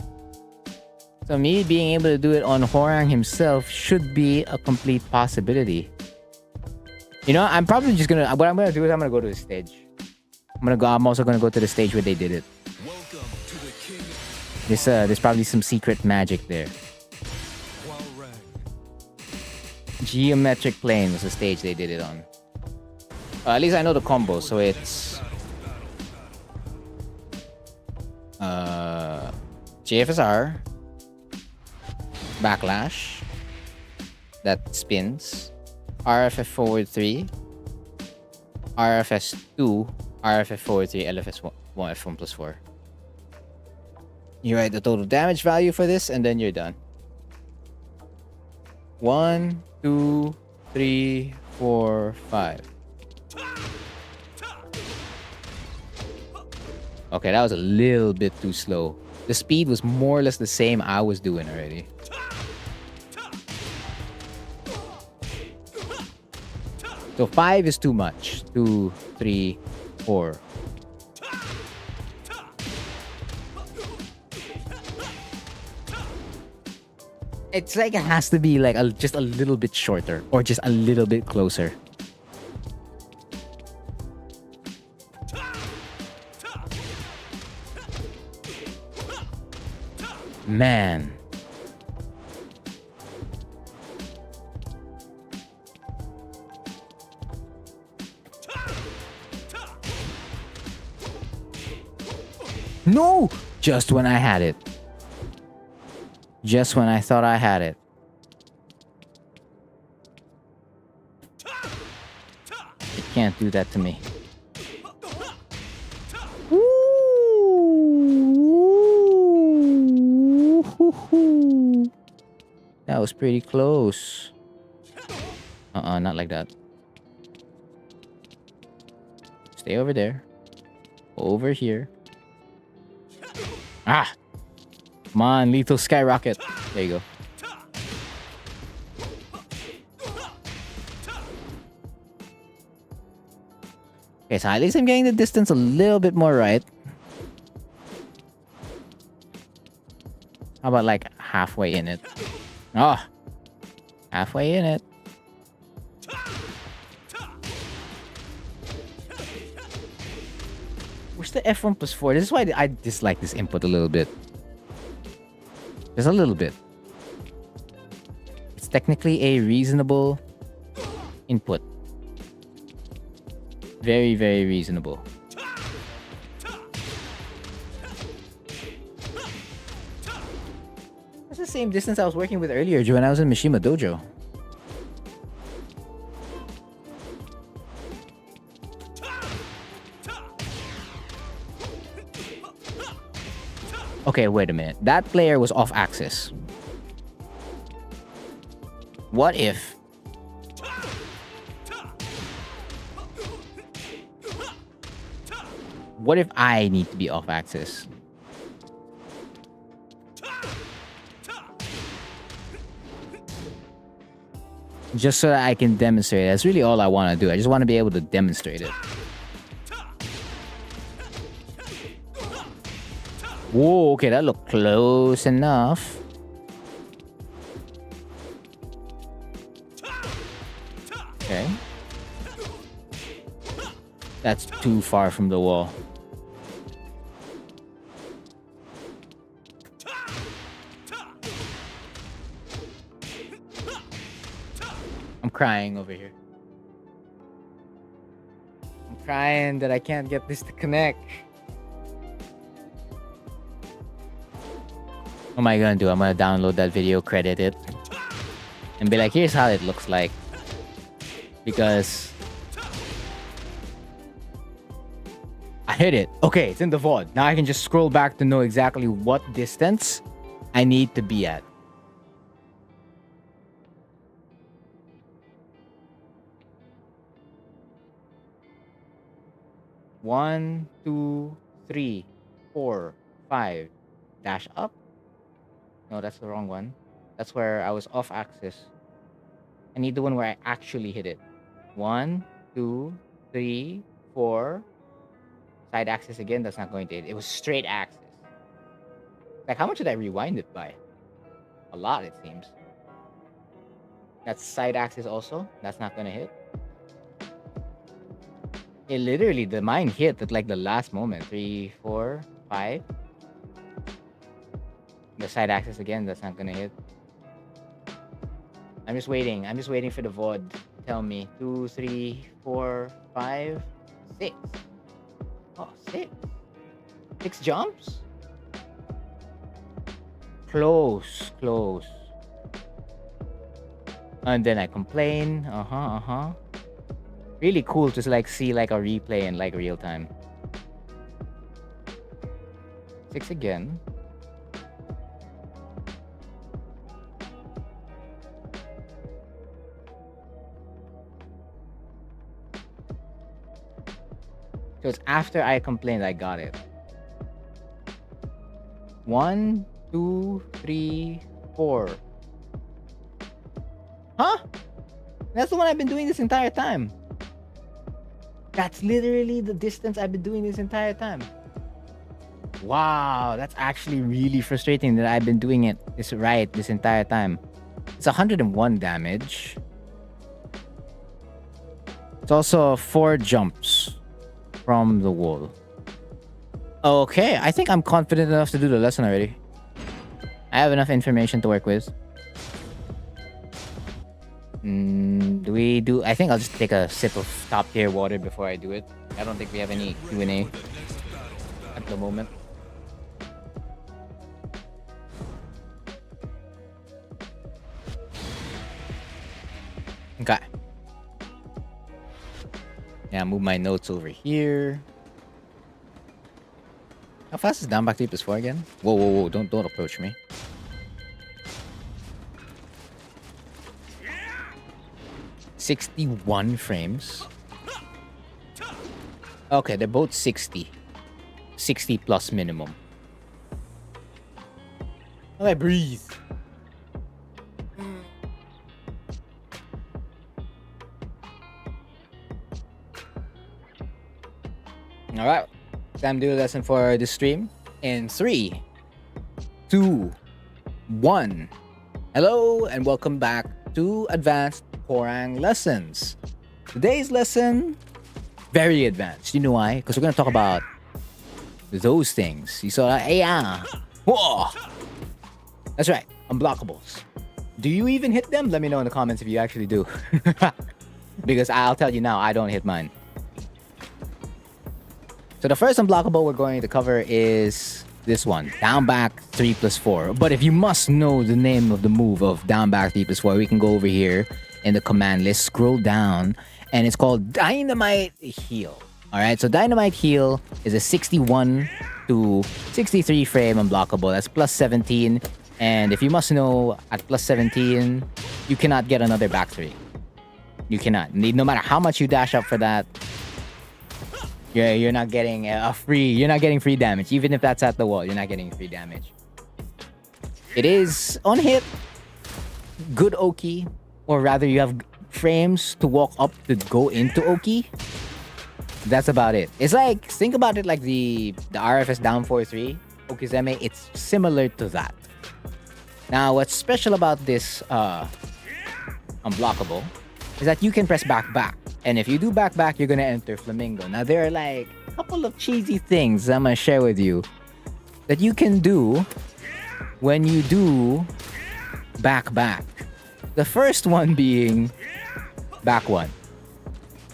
So me being able to do it on Hwoarang himself should be a complete possibility. You know, I'm probably just gonna. What I'm gonna do is I'm gonna go to the stage. I'm also gonna go to the stage where they did it. There's probably some secret magic there. Geometric plane was the stage they did it on. At least I know the combo, so it's JFSR, backlash that spins, RFF forward 3, RFS 2, RFF forward 3, LFS 1, F1 plus 4. You write the total damage value for this, and then you're done. 1, 2, 3, 4, 5. Okay, that was a little bit too slow. The speed was more or less the same I was doing already. So 5 is too much. 2, 3, 4. It's like it has to be like just a little bit shorter or just a little bit closer. Man. No! Just when I had it. Just when I thought I had it. It can't do that to me. Ooh. That was pretty close. Not like that. Stay over there. Over here. Ah! Come on, lethal skyrocket. There you go. Okay, so at least I'm getting the distance a little bit more right. How about like halfway in it? Oh! Halfway in it. Where's the F1 plus 4? This is why I dislike this input a little bit. Just a little bit. It's technically a reasonable input. Very, very reasonable. That's the same distance I was working with earlier when I was in Mishima Dojo. Okay, wait a minute. That player was off axis. What if... What if I need to be off axis? Just so that I can demonstrate it. That's really all I want to do. I just want to be able to demonstrate it. Whoa, okay, that looked close enough. Okay. That's too far from the wall. I'm crying over here. I'm crying that I can't get this to connect. am I gonna do? I'm gonna download that video, credit it, and be like, here's how it looks like. Because I hit it. Okay, it's in the VOD. Now I can just scroll back to know exactly what distance I need to be at. One, two, three, 4, 5. Dash up. No, that's the wrong one. That's where I was off axis. I need the one where I actually hit it. 1, 2, 3, 4. Side axis again. That's not going to hit. It was straight axis. Like, how much did I rewind it by? A lot, it seems. That's side axis also. That's not going to hit. It literally, mine hit at like the last moment. 3, 4, 5. The side axis again. That's not going to hit. I'm just waiting. I'm just waiting for the VOD to tell me. 2, 3, 4, 5, 6. Oh, 6. 6 jumps? Close. Close. And then I complain. Really cool to like see like a replay in like real time. 6 again. So it's after I complained I got it. 1, 2, 3, 4. Huh? That's the one I've been doing this entire time. That's literally the distance I've been doing this entire time. Wow, that's actually really frustrating that I've been doing it this entire time. It's 101 damage. It's also 4 jumps from the wall. Okay, I think I'm confident enough to do the lesson already. I have enough information to work with. Do we do... I think I'll just take a sip of top tier water before I do it. I don't think we have any Q&A at the moment. Okay. Yeah, move my notes over here. How fast is down back 3+4 again? Whoa, whoa, whoa! Don't approach me. $61 frames. Okay, they're both 60. 60 plus minimum. How do I breathe? Alright, time to do a lesson for the stream in 3, 2, 1. Hello and welcome back to Advanced Hwoarang Lessons. Today's lesson, very advanced. You know why? Because we're going to talk about those things. You saw that? Yeah. Whoa. That's right, unblockables. Do you even hit them? Let me know in the comments if you actually do. Because I'll tell you now, I don't hit mine. So the first unblockable we're going to cover is this one, down back 3+4. But if you must know the name of the move of down back 3+4, we can go over here in the command list, scroll down, and it's called Dynamite Heal. All right, so Dynamite Heal is a 61 to 63 frame unblockable. That's plus 17. And if you must know, at plus 17, you cannot get another back 3. You cannot. No matter how much you dash up for that, you're not getting you're not getting free damage. Even if that's at the wall, you're not getting free damage. It is on hit, good Oki, or rather you have frames to walk up to go into Oki. That's about it. It's like, think about it like the RFS down 4-3 Okizeme. It's similar to that. Now, what's special about this unblockable is that you can press back. And if you do back, you're gonna enter Flamingo. Now, there are like a couple of cheesy things I'm gonna share with you that you can do when you do back. The first one being back 1.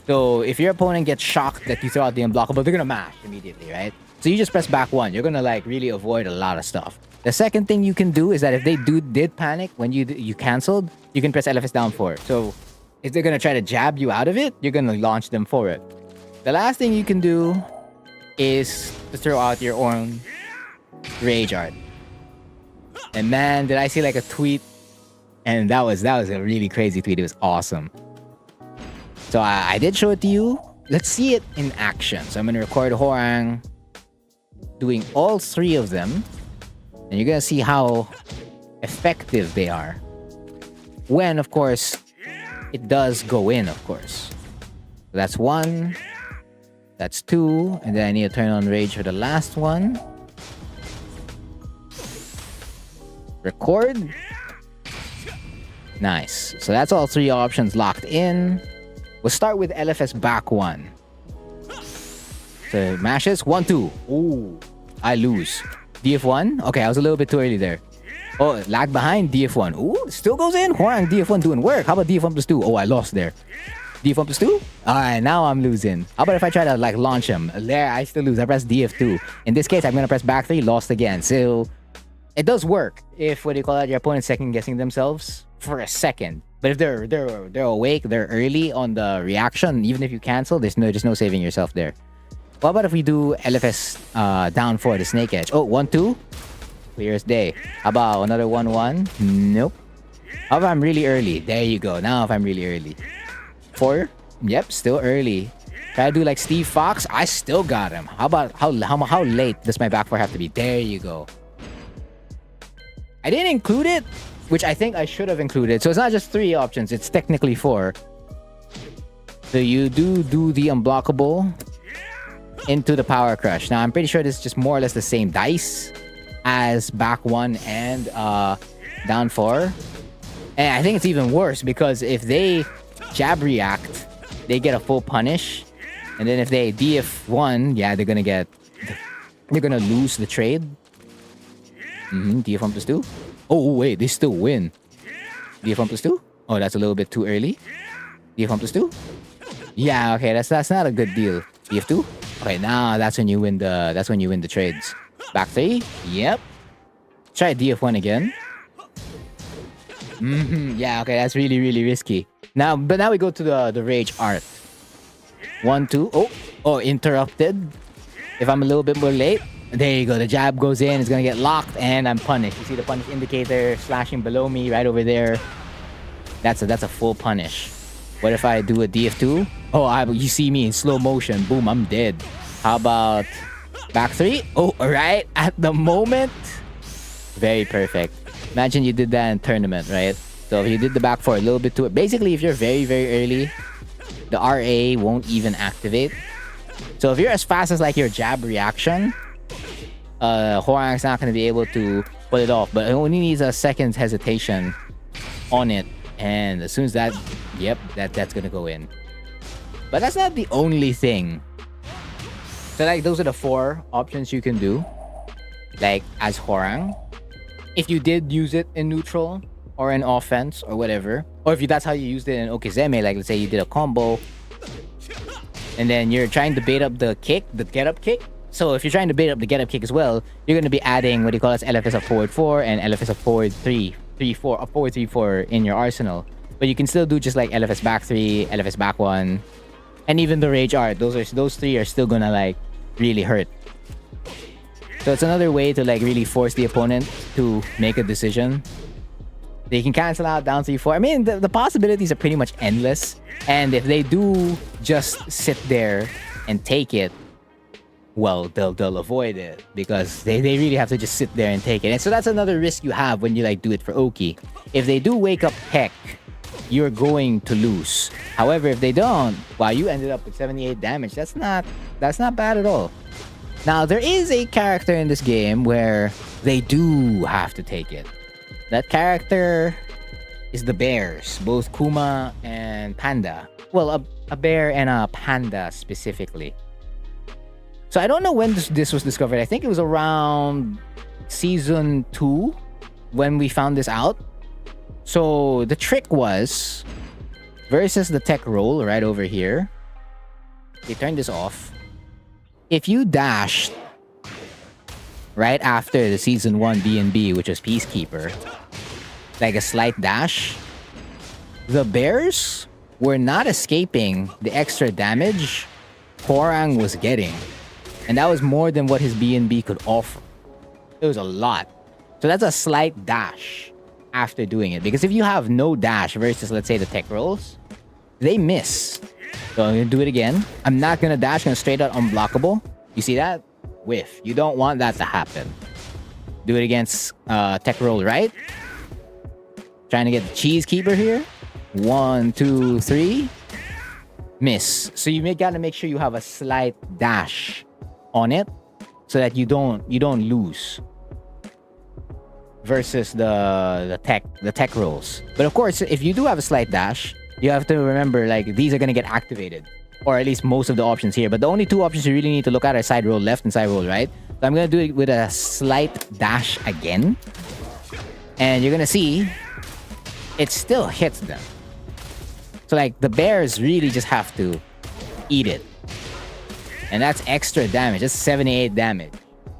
So if your opponent gets shocked that you throw out the unblockable, they're gonna mash immediately, right? So you just press back 1. You're gonna like really avoid a lot of stuff. The second thing you can do is that if they did panic when you canceled, you can press LFS down 4. So if they're gonna try to jab you out of it, you're gonna launch them for it. The last thing you can do is to throw out your own rage art. And man, did I see like a tweet, and that was a really crazy tweet. It was awesome. So I did show it to you. Let's see it in action. So I'm gonna record Hwoarang doing all 3 of them, and you're gonna see how effective they are. When, of course, it does go in, of course. So that's 1. That's 2. And then I need to turn on rage for the last one. Record. Nice. So that's all 3 options locked in. We'll start with LFS back 1. So mashes 1, 2. Ooh, I lose. DF1. Okay, I was a little bit too early there. Oh, lag behind DF1. Ooh, still goes in. Hwoarang DF1 doing work. How about DF1 plus 2? Oh, I lost there. DF1 plus 2? Alright, now I'm losing. How about if I try to like launch him? There, I still lose. I press DF2. In this case, I'm gonna press back 3, lost again. So it does work if, what do you call that, your opponent's second guessing themselves for a second. But if they're awake, they're early on the reaction, even if you cancel, there's no saving yourself there. What about if we do LFS down 4, the snake edge? Oh, 1, 2. Clear as day. How about another 1, 1? Nope. How if I'm really early? There you go. Now if I'm really early. 4? Yep, still early. Try to do like Steve Fox. I still got him. How about how late does my back 4 have to be? There you go. I didn't include it, which I think I should have included. So it's not just 3 options. It's technically 4. So you do the unblockable into the power crush. Now I'm pretty sure this is just more or less the same dice as back 1 and down 4. And I think it's even worse because if they jab react, they get a full punish. And then if they DF1, yeah, they're gonna lose the trade. DF1 plus 2. Oh wait, they still win. DF1 plus 2? Oh, that's a little bit too early. DF1 plus 2? Yeah, okay, that's not a good deal. DF2? Okay, now that's when you win the trades. Back 3? Yep. Try DF1 again. Yeah, okay, that's really, really risky. Now we go to the rage art. 1, 2. Oh, interrupted. If I'm a little bit more late, there you go. The jab goes in. It's gonna get locked, and I'm punished. You see the punish indicator flashing below me, right over there. That's a full punish. What if I do a DF2? Oh, you see me in slow motion. Boom, I'm dead. How about back 3? Oh, alright. At the moment, very perfect. Imagine you did that in tournament, right? So if you did the back 4 a little bit too... Basically, if you're very, very early, the RA won't even activate. So if you're as fast as like your jab reaction, Hwoarang's not going to be able to pull it off. But it only needs a second's hesitation on it. And as soon as that... Yep, that's going to go in. But that's not the only thing. So like those are the 4 options you can do. Like as Hwoarang. If you did use it in neutral or in offense or whatever, or if that's how you used it in Okizeme, like let's say you did a combo and then you're trying to bait up the kick, the get up kick. So if you're trying to bait up the get up kick as well, you're going to be adding what do you call it, LFS of forward 4 and LFS of forward 3, 4, forward 3, 4 in your arsenal. But you can still do just like LFS back 3, LFS back 1, and even the rage art. Those 3 are still gonna like really hurt. So it's another way to like really force the opponent to make a decision. They can cancel out down 3, 4. I mean, the possibilities are pretty much endless. And if they do just sit there and take it, well, they'll avoid it because they really have to just sit there and take it. And so that's another risk you have when you like do it for Oki. If they do wake up tech, you're going to lose. However, if they don't, wow, you ended up with 78 damage. That's not bad at all. Now, there is a character in this game where they do have to take it. That character is the bears, both Kuma and Panda. Well, a bear and a panda specifically. So I don't know when this was discovered. I think it was around season 2 when we found this out. So the trick was versus the tech roll right over here. They turned this off. If you dashed right after the Season 1 B&B, which was Peacekeeper, like a slight dash, the bears were not escaping the extra damage Hwoarang was getting. And that was more than what his B&B could offer. It was a lot. So that's a slight dash after doing it. Because if you have no dash versus, let's say, the tech rolls, they miss. So I'm going to do it again. I'm not going to dash. I'm going to straight out unblockable. You see that? Whiff. You don't want that to happen. Do it against tech roll, right? Trying to get the cheese keeper here. 1, 2, 3. Miss. So you gotta make sure you have a slight dash on it so that you don't lose versus the tech rolls. But of course, if you do have a slight dash, you have to remember, like, these are gonna get activated, or at least most of the options here. But the only two options you really need to look at are side roll left and side roll right. So I'm gonna do it with a slight dash again, and you're gonna see it still hits them. So like the bears really just have to eat it, and that's extra damage. That's 78 damage.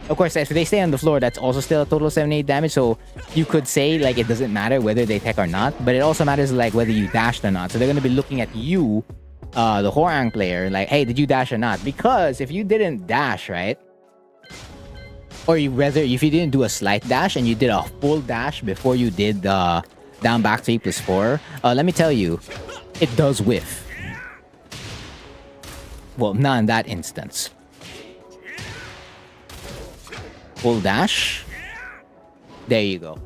Of course, if they stay on the floor, that's also still a total of 78 damage. So you could say, like, it doesn't matter whether they tech or not, but it also matters, like, whether you dashed or not. So they're going to be looking at you, the Hwoarang player, like, hey, did you dash or not? Because if you didn't dash, right? Or if you didn't do a slight dash and you did a full dash before you did the down back 3+4, let me tell you, it does whiff. Well, not in that instance. Full dash. There you go.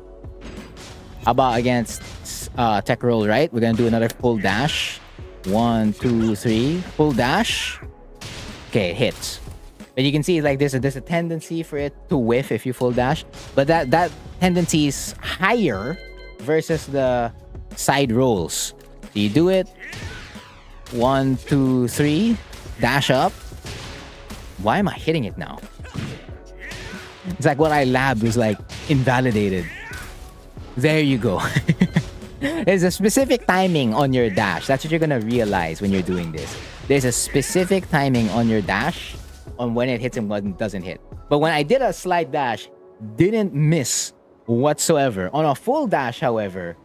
How about against tech roll right? We're gonna do another full dash. 1, 2, 3. Full dash. Okay, it hits. But you can see, like, there's a tendency for it to whiff if you full dash. But that tendency is higher versus the side rolls. So you do it. 1, 2, 3. Dash up. Why am I hitting it now? It's like what I labbed was, like, invalidated. There you go. There's a specific timing on your dash. That's what you're gonna realize when you're doing this. There's a specific timing on your dash on when it hits and when it doesn't hit. But when I did a slight dash, didn't miss whatsoever. On a full dash, however,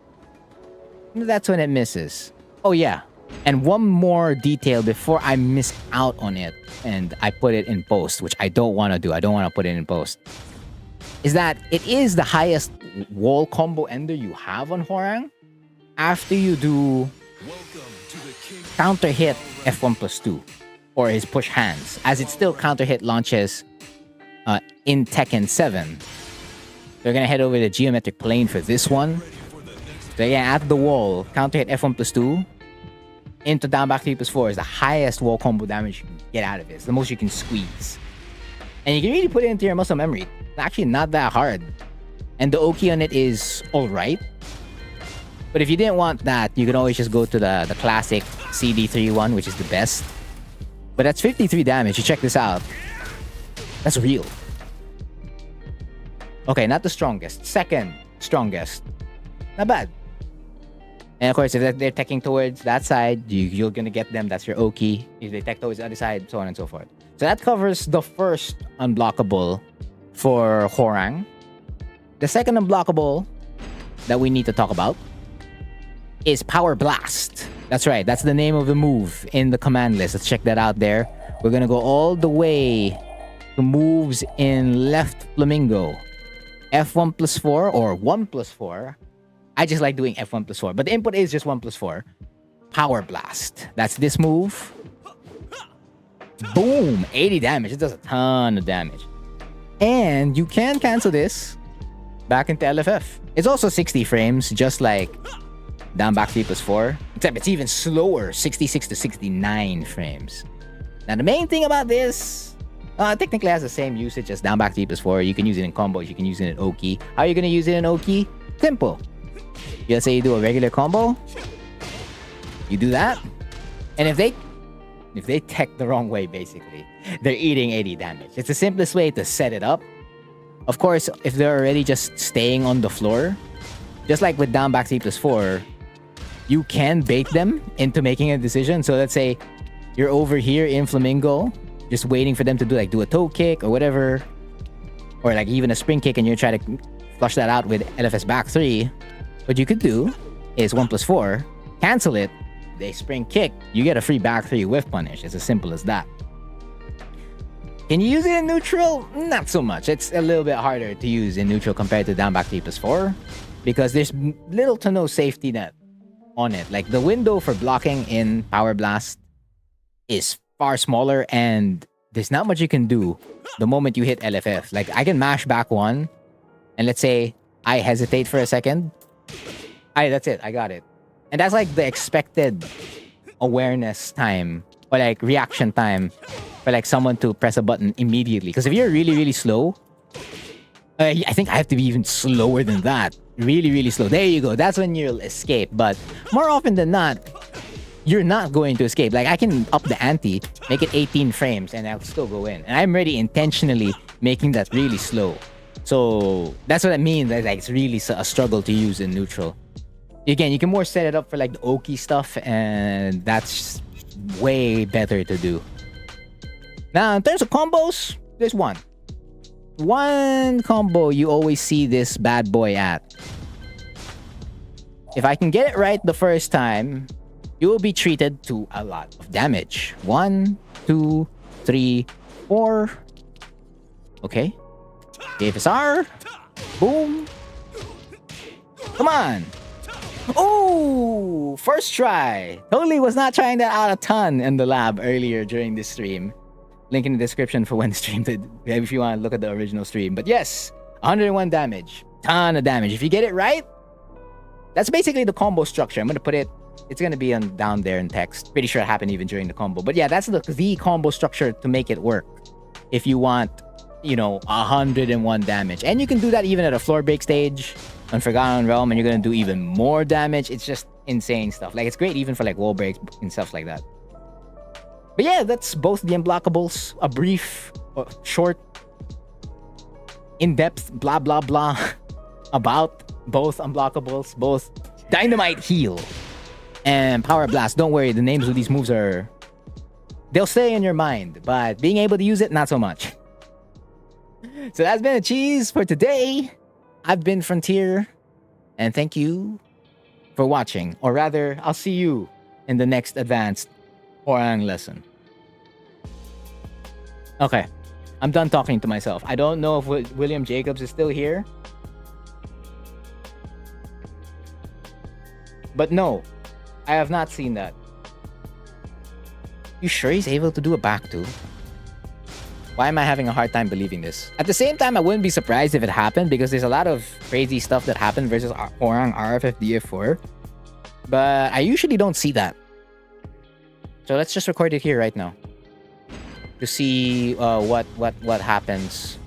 that's when it misses. Oh yeah. And one more detail before I miss out on it and I put it in post, which I don't want to do. I don't want to put it in post. Is that it is the highest wall combo ender you have on Hwoarang after you do counter hit F1+2 or his push hands, as it still counter hit launches in Tekken 7. They're gonna head over the geometric plane for this one. So again, at the wall, counter hit F1+2 into down back 3+4 is the highest wall combo damage you can get out of it. It's the most you can squeeze. And you can really put it into your muscle memory. It's actually not that hard. And the Oki on it is alright. But if you didn't want that, you can always just go to the classic CD3 one, which is the best. But that's 53 damage. You check this out. That's real. Okay, not the strongest. Second strongest. Not bad. And of course, if they're teching towards that side, you're gonna get them. That's your Oki. If they tech towards the other side, so on and so forth. So that covers the first unblockable for Hwoarang. The second unblockable that we need to talk about is Power Blast. That's right. That's the name of the move in the command list. Let's check that out there. We're gonna go all the way to moves in left flamingo. F1+4 or 1+4. I just like doing F1+4, but the input is just 1+4. Power Blast. That's this move. Boom! 80 damage. It does a ton of damage. And you can cancel this back into LFF. It's also 60 frames, just like down back 3+4. Except it's even slower, 66 to 69 frames. Now the main thing about this, technically has the same usage as down back 3+4. You can use it in combos, you can use it in Oki. How are you gonna use it in Oki? Simple. Let's say you do a regular combo. You do that. And if they tech the wrong way, basically, they're eating 80 damage. It's the simplest way to set it up. Of course, if they're already just staying on the floor, just like with down back 3+4, you can bait them into making a decision. So let's say you're over here in Flamingo, just waiting for them to do a toe kick or whatever. or like even a spring kick and you try to flush that out with LFS back 3, what you could do is 1+4, cancel it, they spring kick, you get a free back 3 whiff punish. It's as simple as that. Can you use it in neutral? Not so much. It's a little bit harder to use in neutral compared to down back 3+4 because there's little to no safety net on it. Like the window for blocking in Power Blast is far smaller and there's not much you can do the moment you hit LFF. Like I can mash back 1 and let's say I hesitate for a second. That's it. I got it. And that's like the expected awareness time or like reaction time for like someone to press a button immediately. Because if you're really, really slow, I think I have to be even slower than that. Really, really slow. There you go. That's when you'll escape. But more often than not, you're not going to escape. Like I can up the ante, make it 18 frames, and I'll still go in. And I'm already intentionally making that really slow. So that's what I mean. That like, it's really a struggle to use in neutral. Again, you can more set it up for like the Oki stuff, and that's way better to do. Now, in terms of combos, there's one combo you always see this bad boy at. If I can get it right the first time, you will be treated to a lot of damage. 1, 2, 3, 4. Okay. AFSR. Boom. Come on. Oh, first try. Totally was not trying that out a ton in the lab earlier during this stream. Link in the description for when the stream did, if you want to look at the original stream. But yes, 101 damage. Ton of damage. If you get it right, that's basically the combo structure. I'm going to put it, it's going to be down there in text. Pretty sure it happened even during the combo. But yeah, that's the combo structure to make it work. If you want, 101 damage. And you can do that even at a floor break stage on Forgotten Realm, and you're going to do even more damage. It's just insane stuff. Like, it's great even for like wall breaks and stuff like that. But yeah, that's both the unblockables. A brief, short, in-depth, blah, blah, blah about both unblockables, both Dynamite Heal and Power Blast. Don't worry, the names of these moves they'll stay in your mind, but being able to use it, not so much. So that's been a cheese for today. I've been Frontier, and thank you for watching. Or rather, I'll see you in the next advanced Hwoarang lesson. Okay, I'm done talking to myself. I don't know if William Jacobs is still here. But no, I have not seen that. You sure he's able to do a back two? Why am I having a hard time believing this? At the same time, I wouldn't be surprised if it happened because there's a lot of crazy stuff that happened versus Hwoarang RFF DF4. But I usually don't see that. So let's just record it here right now to see what happens.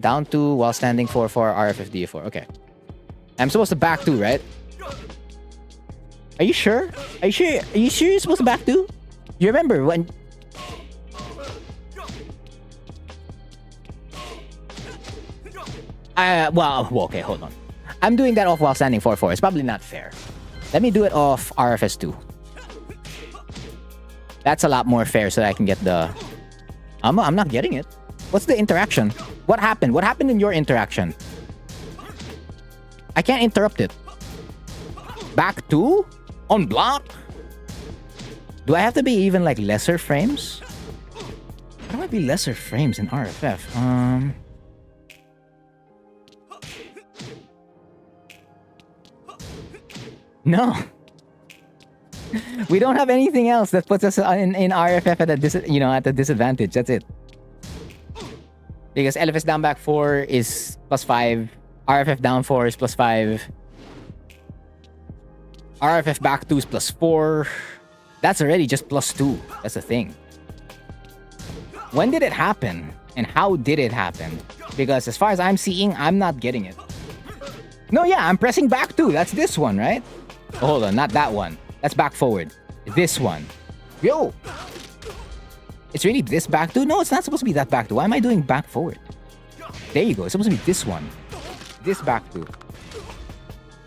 Down 2 while standing 4-4 RFF DF4. Okay. I'm supposed to back 2, right? Are you sure? Are you sure you're supposed to back 2? You remember when... well, okay, hold on. I'm doing that off while standing 4-4. It's probably not fair. Let me do it off RFS 2. That's a lot more fair so that I can get the... I'm not getting it. What's the interaction? What happened? What happened in your interaction? I can't interrupt it. Back 2? On block? Do I have to be even like lesser frames? How do I be lesser frames in RFF? No. We don't have anything else that puts us in RFF at a disadvantage. That's it. Because LFS down back 4 is +5. RFF down 4 is +5. RFF back 2 is +4. That's already just +2. That's the thing. When did it happen? And how did it happen? Because as far as I'm seeing, I'm not getting it. No, yeah, I'm pressing back 2. That's this one, right? Oh, hold on, not that one. That's back forward. This one. Yo! It's really this back 2? No, it's not supposed to be that back 2. Why am I doing back forward? There you go. It's supposed to be this one. This back 2.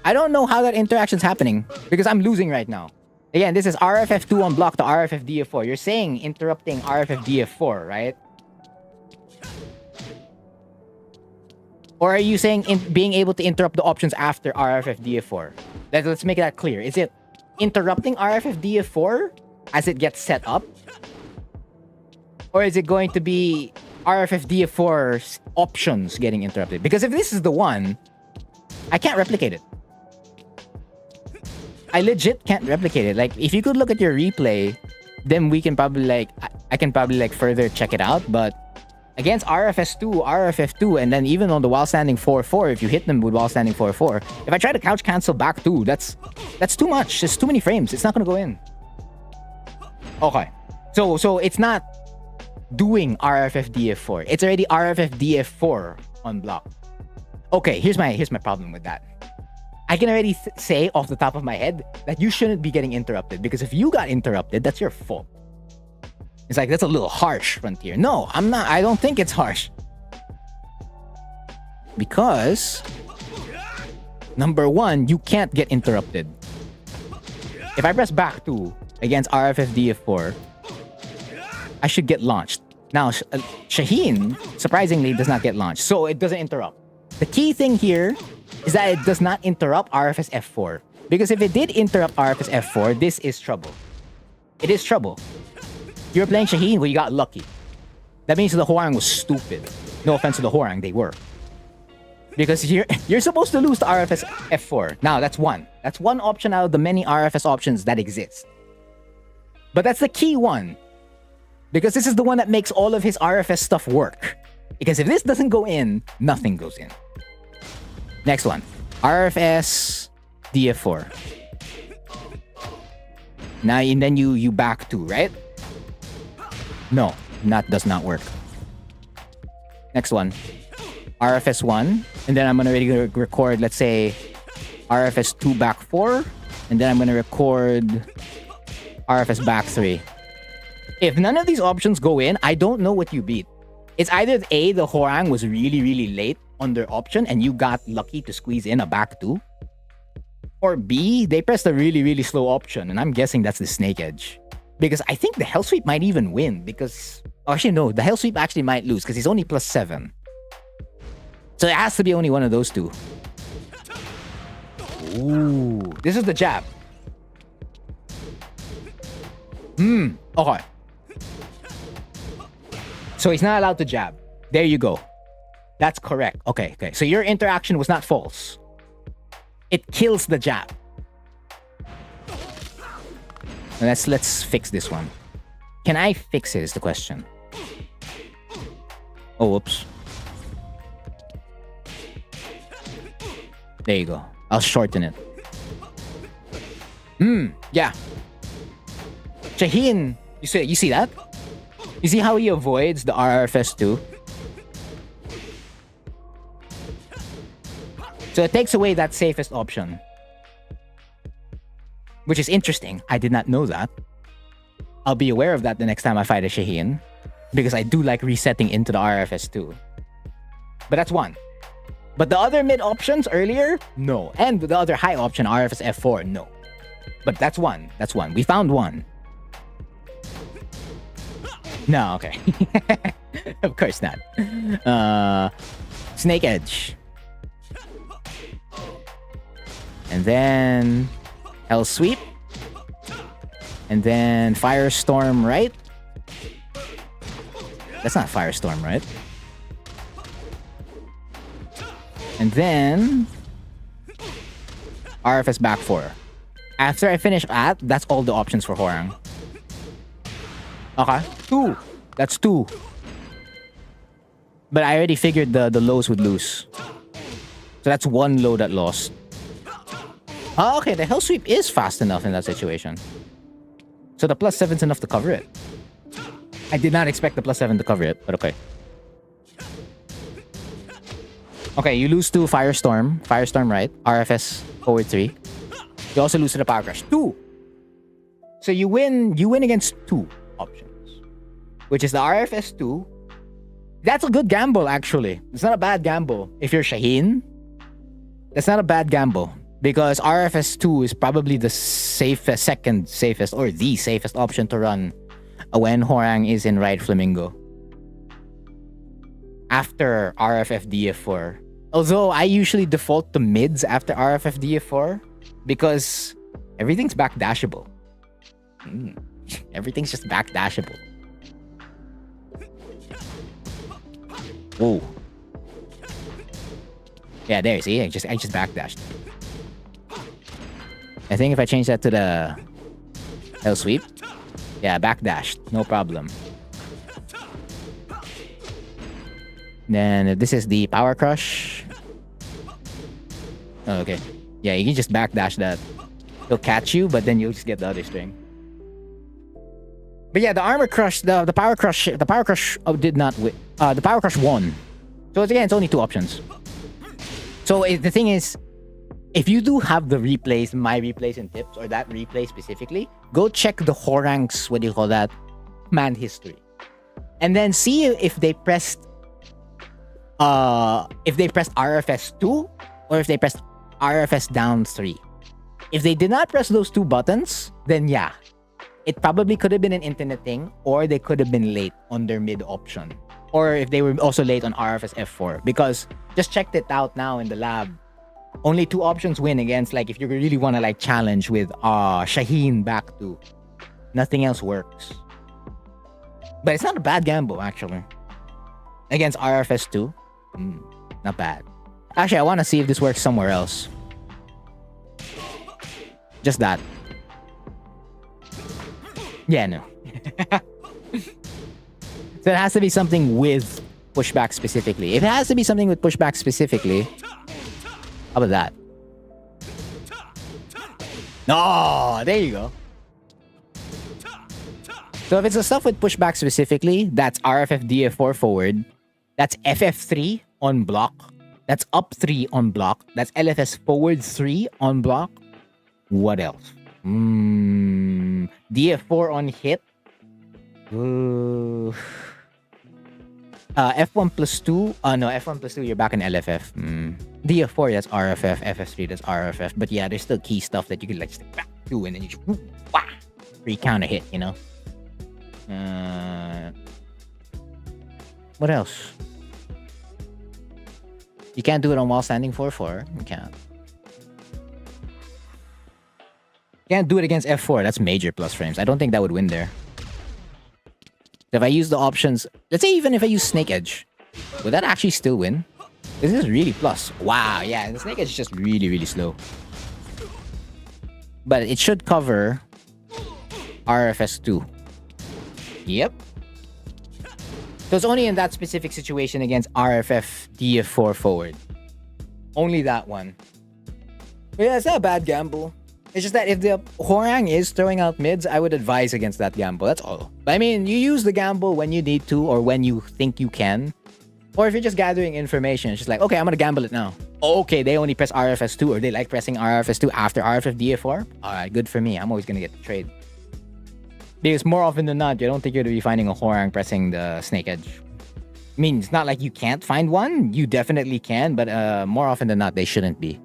I don't know how that interaction's happening because I'm losing right now. Again, this is RFF2 on block to RFF DF4. You're saying interrupting RFF DF4, right? Or are you saying being able to interrupt the options after RFF-DF4? Let's make that clear. Is it interrupting RFF-DF4 as it gets set up? Or is it going to be RFF-DF4's options getting interrupted? Because if this is the one, I can't replicate it. I legit can't replicate it. Like, if you could look at your replay, then we can probably like, I can probably like further check it out. But against RFS2, RFF2, and then even on the while standing 4-4, if you hit them with while standing 4-4, if I try to couch cancel back 2, that's too much. It's too many frames. It's not gonna go in. Okay. So it's not doing RFF-DF4. It's already RFF-DF4 on block. Okay, here's my problem with that. I can already say off the top of my head that you shouldn't be getting interrupted, because if you got interrupted, that's your fault. It's like, that's a little harsh, Frontier. No, I'm not. I don't think it's harsh. Because, number one, you can't get interrupted. If I press back 2 against RFF-DF4, I should get launched. Now, Shaheen, surprisingly, does not get launched, so it doesn't interrupt. The key thing here is that it does not interrupt RFS F4. Because if it did interrupt RFS F4, this is trouble. It is trouble. You were playing Shaheen, well, you got lucky. That means the Hwoarang was stupid. No offense to the Hwoarang, they were. Because you're supposed to lose to RFS F4. Now, that's one. That's one option out of the many RFS options that exist. But that's the key one. Because this is the one that makes all of his RFS stuff work. Because if this doesn't go in, nothing goes in. Next one. RFS DF4. Now, and then you back 2, right? No, that does not work. Next one. RFS 1. And then I'm going to record, let's say, RFS 2 back 4. And then I'm going to record RFS back 3. If none of these options go in, I don't know what you beat. It's either A, the Hwoarang was really, really late on their option and you got lucky to squeeze in a back 2. Or B, they pressed a really, really slow option, and I'm guessing that's the Snake Edge. Because I think the Hell Sweep might even win, because... Actually, no, the Hell Sweep actually might lose, because he's only +7. So it has to be only one of those two. Ooh, this is the jab. Okay. So he's not allowed to jab. There you go. That's correct. Okay. So your interaction was not false. It kills the jab. Let's fix this one. Can I fix it is the question. Oh, whoops. There you go. I'll shorten it. Yeah. Shaheen, you see that? You see how he avoids the RRFS 2? So it takes away that safest option. Which is interesting. I did not know that. I'll be aware of that the next time I fight a Shaheen. Because I do like resetting into the RFS 2. But that's one. But the other mid options earlier, no. And the other high option, RFS F4, no. But that's one. That's one. We found one. No, okay. Of course not. Snake Edge. And then Hell Sweep. And then Firestorm, right? That's not Firestorm, right? And then RFS back 4. After I finish that, that's all the options for Hwoarang. Okay, 2. That's 2. But I already figured the lows would lose. So that's one low that lost. Oh, okay, the Hell Sweep is fast enough in that situation. So the +7's enough to cover it. I did not expect the +7 to cover it, but okay. Okay, you lose to Firestorm. Firestorm, right? RFS forward 3. You also lose to the Power Crush. 2. So you win against 2 options. Which is the RFS 2. That's a good gamble, actually. It's not a bad gamble. If you're Shaheen, that's not a bad gamble. Because RFS 2 is probably the safest, second safest, or the safest option to run when Hwoarang is in right Flamingo. After RFF DF4. Although I usually default to mids after RFF DF4 because everything's backdashable. Everything's just backdashable. Ooh. Yeah, there, see? I just backdashed. I think if I change that to the Hell Sweep, yeah, backdashed, no problem. Then if this is the Power Crush. Oh, okay. Yeah, you can just backdash that. He'll catch you, but then you'll just get the other string. But yeah, the Armor Crush, the Power Crush did not win. The Power Crush won. So again, it's only 2 options. So the thing is, if you do have the replays, my replays and tips, or that replay specifically, go check the Hwoarang's, what do you call that, command history. And then see if they pressed RFS 2 or if they pressed RFS down 3. If they did not press those 2 buttons, then yeah, it probably could have been an internet thing, or they could have been late on their mid option. Or if they were also late on RFS F4. Because just checked it out now in the lab. Only 2 options win against, like, if you really want to like challenge with Shaheen back to. Nothing else works. But it's not a bad gamble, actually. Against RFS 2. Not bad. Actually, I want to see if this works somewhere else. Just that. Yeah, no. So it has to be something with pushback specifically. If it has to be something with pushback specifically, how about that? No, there you go. So if it's the stuff with pushback specifically, that's RFF DF4 forward. That's FF3 on block. That's up 3 on block. That's LFS forward 3 on block. What else? DF4 on hit. F1 plus 2. No, F1 plus 2, you're back in LFF. DF4, that's RFF. FF3, that's RFF. But yeah, there's still key stuff that you can like stick back to, and then you just free counter hit, you know? What else? You can't do it on while standing 4-4. You can't. Can't do it against F4. That's major plus frames. I don't think that would win there. If I use the options, let's say even if I use Snake Edge, would that actually still win? This is really plus. Wow, yeah, the Snake Edge is just really, really slow. But it should cover RFS 2. Yep. So it's only in that specific situation against RFF DF4 forward. Only that one. But yeah, it's not a bad gamble. It's just that if the Hwoarang is throwing out mids, I would advise against that gamble. That's all. But I mean, you use the gamble when you need to or when you think you can. Or if you're just gathering information, it's just like, okay, I'm going to gamble it now. Okay, they only press RFS 2 or they like pressing RFS 2 after RFF DF4. Alright, good for me. I'm always going to get the trade. Because more often than not, you don't think you're going to be finding a Hwoarang pressing the Snake Edge. I mean, it's not like you can't find one. You definitely can, but more often than not, they shouldn't be.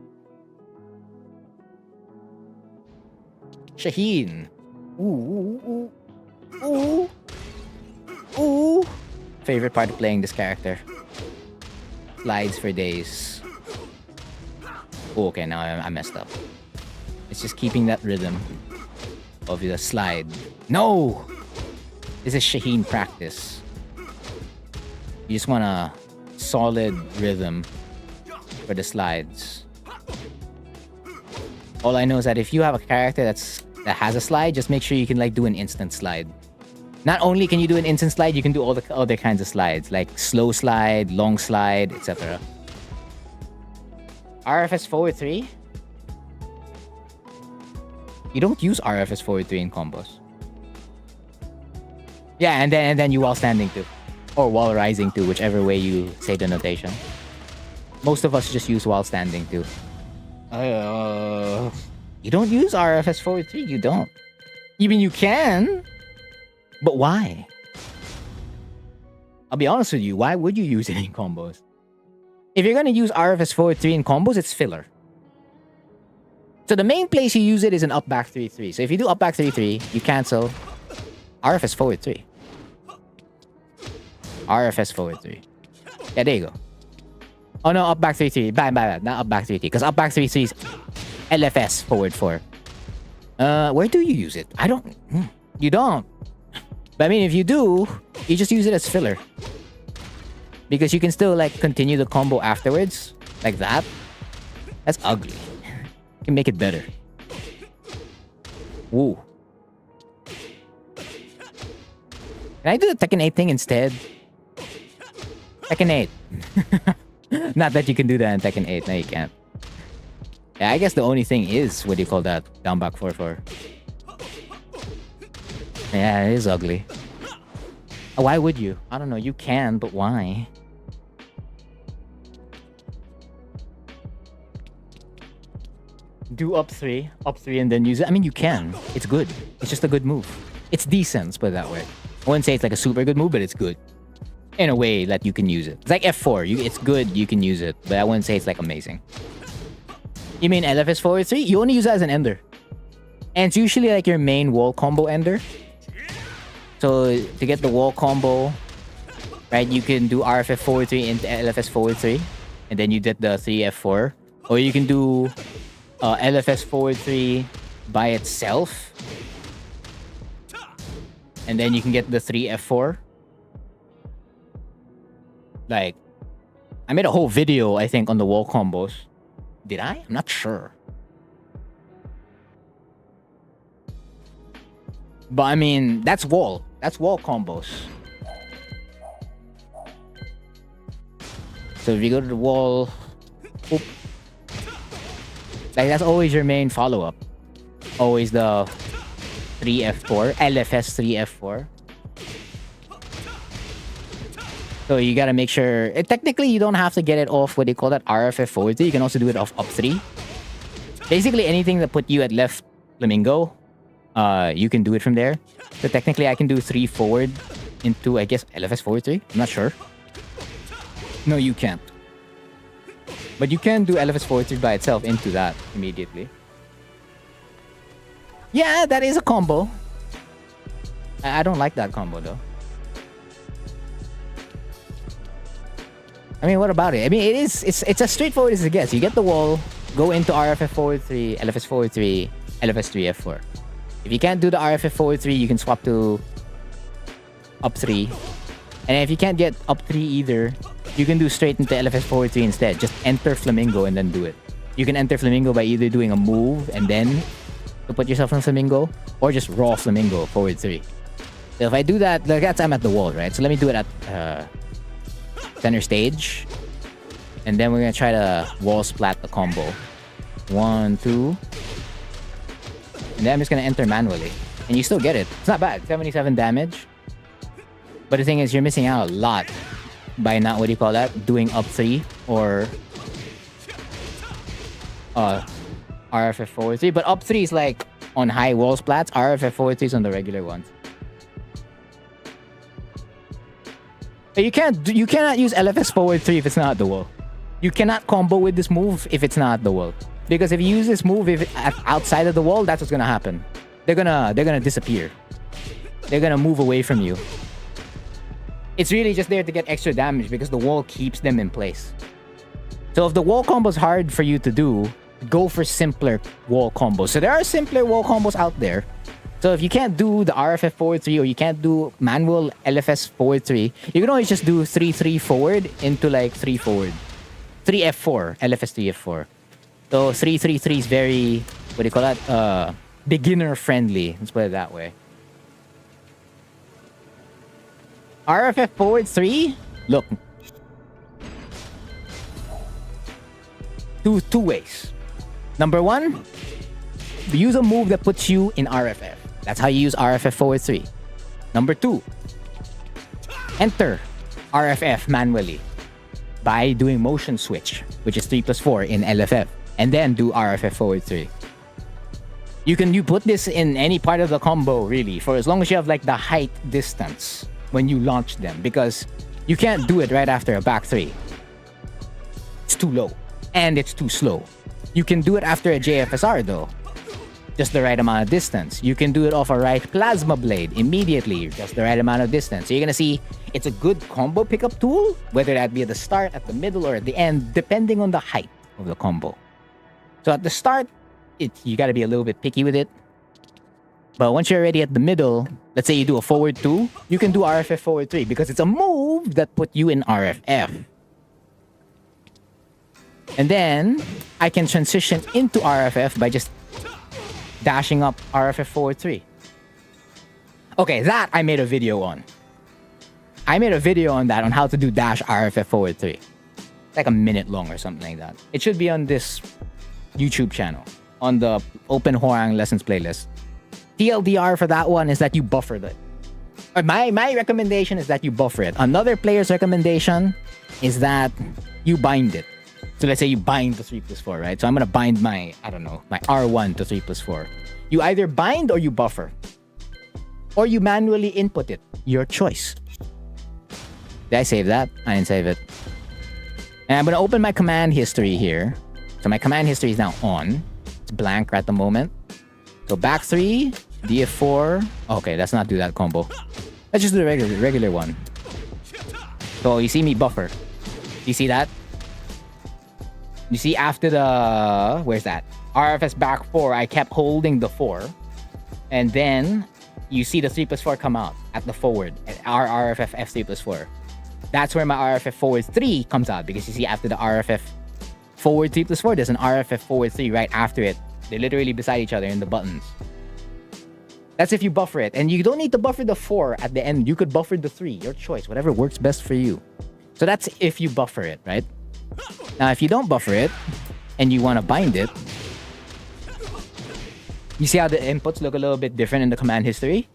Shaheen. Ooh, ooh, ooh, ooh, ooh. Favorite part of playing this character. Slides for days. Oh, okay, now I messed up. It's just keeping that rhythm of the slide. No! This is Shaheen practice. You just want a solid rhythm for the slides. All I know is that if you have a character that has a slide, just make sure you can like do an instant slide. Not only can you do an instant slide, you can do all the other kinds of slides, like slow slide, long slide, etc. RFS forward 3? You don't use RFS forward 3 in combos. Yeah, and then you while standing too. Or while rising too, whichever way you say the notation. Most of us just use while standing too. You don't use RFS forward 3, you don't. Even you can. But why? I'll be honest with you, why would you use it in combos? If you're gonna use RFS forward 3 in combos, it's filler. So the main place you use it is in up back 3-3. So if you do up back 3-3, you cancel RFS forward 3. RFS forward 3. Yeah, there you go. Oh no, up back 3-3. Bad. Not up back 3-3. Because up back 3-3 is LFS forward 4. Where do you use it? I don't. You don't. But I mean, if you do, you just use it as filler. Because you can still like continue the combo afterwards. Like that. That's ugly. You can make it better. Woo. Can I do the Tekken 8 thing instead? Tekken 8. Not that you can do that in Tekken 8. No, you can't. Yeah, I guess the only thing is, what do you call that? Down back 4-4. Yeah, it is ugly. Why would you? I don't know. You can, but why? Do up 3, and then use it. I mean, you can. It's good. It's just a good move. It's decent, let's put it that way. I wouldn't say it's like a super good move, but it's good. In a way that you can use it. It's like F4. It's good, you can use it. But I wouldn't say it's like amazing. You mean LFS forward 3? You only use that as an ender. And it's usually like your main wall combo ender. So to get the wall combo, right, you can do RFF forward 3 into LFS forward 3. And then you get the 3F4. Or you can do LFS forward 3 by itself. And then you can get the 3F4. Like, I made a whole video, I think, on the wall combos. Did I? I'm not sure. But I mean, that's wall. That's wall combos. So if you go to the wall... Oop. Like, that's always your main follow-up. Always the 3F4. LFS 3F4. So you gotta make sure... technically, you don't have to get it off, what do you call that? RFF forward 3. You can also do it off up 3. Basically, anything that put you at left flamingo, you can do it from there. So technically, I can do 3 forward into, I guess, LFS forward 3. I'm not sure. No, you can't. But you can do LFS forward 3 by itself into that immediately. Yeah, that is a combo. I don't like that combo, though. I mean, what about it? I mean, it's as straightforward as it gets. You get the wall, go into RFF forward 3, LFS forward 3, LFS 3F4. If you can't do the RFF forward 3, you can swap to up 3. And if you can't get up 3 either, you can do straight into LFS forward 3 instead. Just enter Flamingo and then do it. You can enter Flamingo by either doing a move and then to put yourself on Flamingo, or just raw Flamingo forward 3. So if I do that, like that's I'm at the wall, right? So let me do it at center stage. And then we're gonna try to wall splat the combo. 1, 2. And then I'm just gonna enter manually. And you still get it. It's not bad. 77 damage. But the thing is, you're missing out a lot by not, what do you call that? Doing up 3 or RFF forward 3. But up 3 is like on high wall splats. RFF forward 3 is on the regular ones. But you cannot use LFS forward 3 if it's not at the wall. You cannot combo with this move if it's not at the wall. Because if you use this move outside of the wall, that's what's gonna happen. They're gonna disappear. They're gonna move away from you. It's really just there to get extra damage because the wall keeps them in place. So if the wall combo is hard for you to do, go for simpler wall combos. So there are simpler wall combos out there. So if you can't do the RFF forward 3 or you can't do manual LFS forward 3, you can always just do 3-3 forward into like 3 forward. 3F4, LFS 3F4. So 3-3-3 is very, what do you call that? Beginner friendly. Let's put it that way. RFF forward 3? Look. Two ways. Number 1, use a move that puts you in RFF. That's how you use RFF forward 3. Number 2, enter RFF manually by doing motion switch, which is 3+4 in LFF, and then do RFF forward 3. You put this in any part of the combo, really, for as long as you have like the height distance when you launch them, because you can't do it right after a back 3. It's too low, and it's too slow. You can do it after a JFSR though. just the right amount of distance. You can do it off a right plasma blade immediately, just the right amount of distance. So you're gonna see it's a good combo pickup tool, whether that be at the start, at the middle, or at the end, depending on the height of the combo. So at the start, you gotta be a little bit picky with it. But once you're already at the middle, let's say you do a forward 2, you can do RFF forward 3 because it's a move that put you in RFF. And then I can transition into RFF by just dashing up RFF forward 3. Okay, that I made a video on. I made a video on that, on how to do dash RFF forward 3. It's like a minute long or something like that. It should be on this YouTube channel, on the Open Hwoarang Lessons playlist. TLDR for that one is that you buffer it. My recommendation is that you buffer it. Another player's recommendation is that you bind it. So let's say you bind the 3+4, right? So I'm gonna bind my, I don't know, my R1 to 3+4. You either bind or you buffer. Or you manually input it. Your choice. Did I save that? I didn't save it. And I'm gonna open my command history here. So my command history is now on. It's blank at the moment. So back 3, DF4. Okay, let's not do that combo. Let's just do the regular one. So you see me buffer. You see that? You see after the... Where's that? RFS back 4, I kept holding the 4. And then you see the 3+4 come out at the forward. At RFF F3+4. That's where my RFF forward 3 comes out. Because you see after the RFF forward 3+4, there's an RFF forward 3 right after it. They're literally beside each other in the buttons. That's if you buffer it. And you don't need to buffer the 4 at the end. You could buffer the 3. Your choice. Whatever works best for you. So that's if you buffer it, right? Now, if you don't buffer it, and you want to bind it, you see how the inputs look a little bit different in the command history?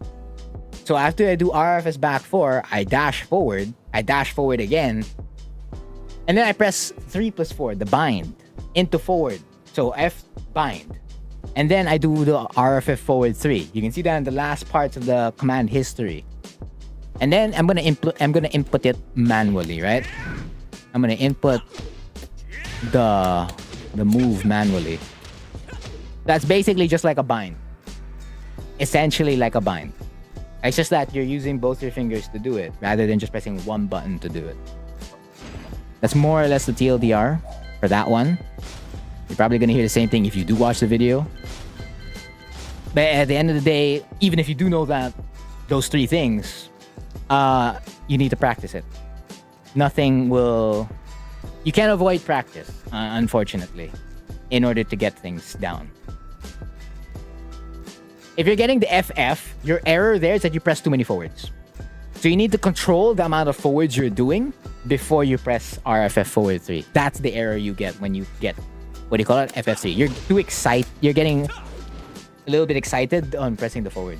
So after I do RFS back 4, I dash forward again, and then I press 3+4, the bind, into forward. So F bind. And then I do the RFF forward 3. You can see that in the last parts of the command history. And then I'm gonna input it manually, right? I'm gonna input the move manually. That's basically just like a bind. Essentially like a bind. It's just that you're using both your fingers to do it rather than just pressing one button to do it. That's more or less the TLDR for that one. You're probably gonna hear the same thing if you do watch the video. But at the end of the day, even if you do know that those 3 things, you need to practice it. Nothing will... You can't avoid practice, unfortunately, in order to get things down. If you're getting the FF, your error there is that you press too many forwards. So you need to control the amount of forwards you're doing before you press RFF forward 3. That's the error you get when you get, what do you call it? FF3. You're too excited. You're getting a little bit excited on pressing the forward.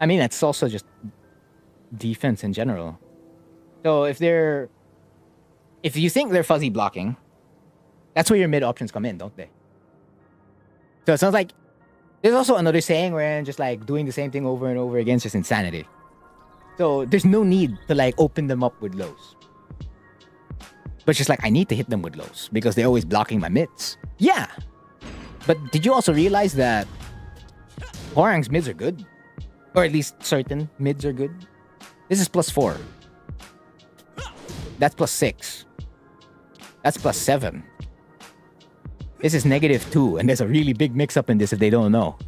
I mean, that's also just defense in general. So if you think they're fuzzy blocking, that's where your mid options come in, don't they? So it sounds like there's also another saying where just like doing the same thing over and over again is just insanity. So there's no need to like open them up with lows. But just like I need to hit them with lows because they're always blocking my mids. Yeah. But did you also realize that Hwoarang's mids are good? Or at least certain mids are good. This is +4. That's +6. That's +7. This is -2. And there's a really big mix-up in this if they don't know.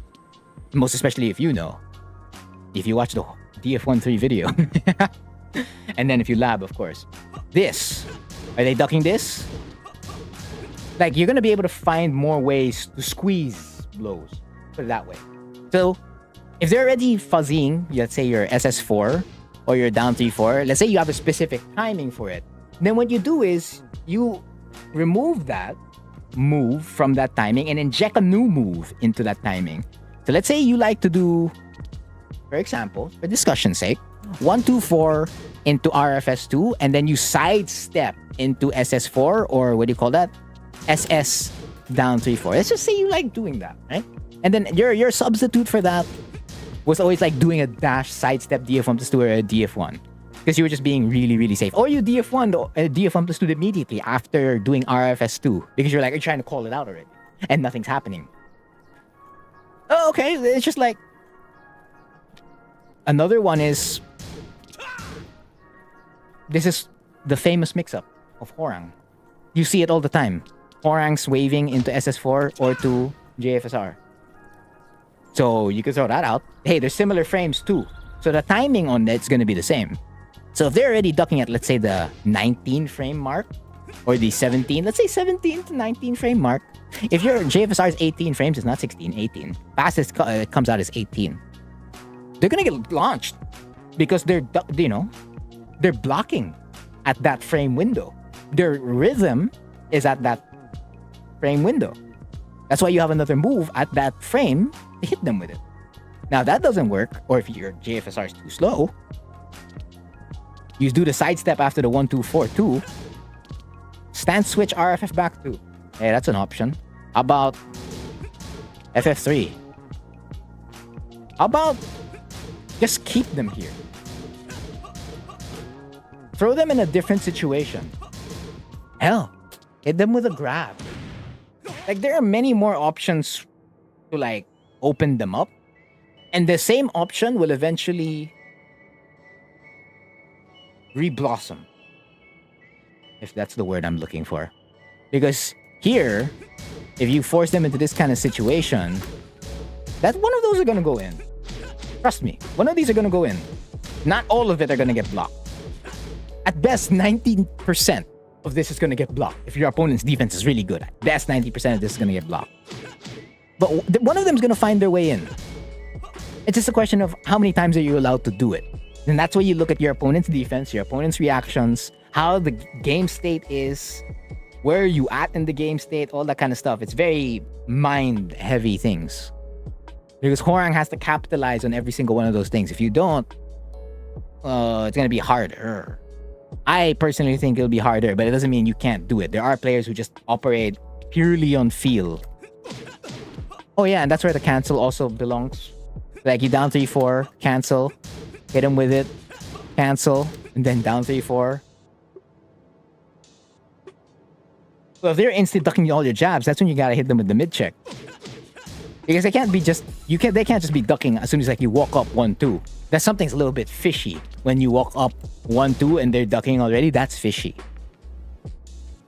Most especially if you know. If you watch the DF13 video. And then if you lab, of course. This. Are they ducking this? Like, you're going to be able to find more ways to squeeze blows. Put it that way. So... if they're already fuzzying, let's say you're SS4 or you're down 3-4, let's say you have a specific timing for it. Then what you do is you remove that move from that timing and inject a new move into that timing. So let's say you like to do, for example, for discussion's sake, 1-2-4 into RFS2 and then you sidestep into SS4 or what do you call that? SS down 3-4. Let's just say you like doing that, right? And then your substitute for that was always like doing a dash sidestep DF1 to a DF1. because you were just being really, really safe. Or you DF1, DF1 plus 2 immediately after doing RFS2 because you're trying to call it out already and nothing's happening. Oh, okay. It's just like another one is this is the famous mix-up of Hwoarang. You see it all the time. Hwoarang's waving into SS4 or to JFSR. So you can throw that out. Hey, there's similar frames too. So the timing on that's going to be the same. So if they're already ducking at, let's say, the 19 frame mark or the 17, let's say 17 to 19 frame mark. If your JFSR is 18 frames, it's not 16, 18. Fastest it comes out is 18. They're going to get launched because they're blocking at that frame window. Their rhythm is at that frame window. That's why you have another move at that frame to hit them with it. Now, if that doesn't work, or if your JFSR is too slow, you do the sidestep after the 1-2-4-2, stand switch RFF back 2. Hey, that's an option. How about FF3? How about just keep them here? Throw them in a different situation. Hell, hit them with a grab. Like, there are many more options to, open them up. And the same option will eventually re-blossom. If that's the word I'm looking for. Because here, if you force them into this kind of situation, that one of those are going to go in. Trust me, one of these are going to go in. Not all of it are going to get blocked. At best, 19% of this is going to get blocked. If your opponent's defense is really good, at best 90% of this is going to get blocked. But one of them is going to find their way in. It's just a question of how many times are you allowed to do it. And that's why you look at your opponent's defense, your opponent's reactions, how the game state is, where are you at in the game state, all that kind of stuff. It's very mind-heavy things. Because Hwoarang has to capitalize on every single one of those things. If you don't, it's going to be harder. I personally think it'll be harder, but it doesn't mean you can't do it. There are players who just operate purely on feel. Oh yeah, and that's where the cancel also belongs. Like, you down 3-4, cancel, hit him with it, cancel, and then down 3-4. Well, if they're instant ducking all your jabs, that's when you gotta hit them with the mid check. Because they can't just be ducking as soon as you walk up 1-2. That something's a little bit fishy. When you walk up 1-2 and they're ducking already, that's fishy.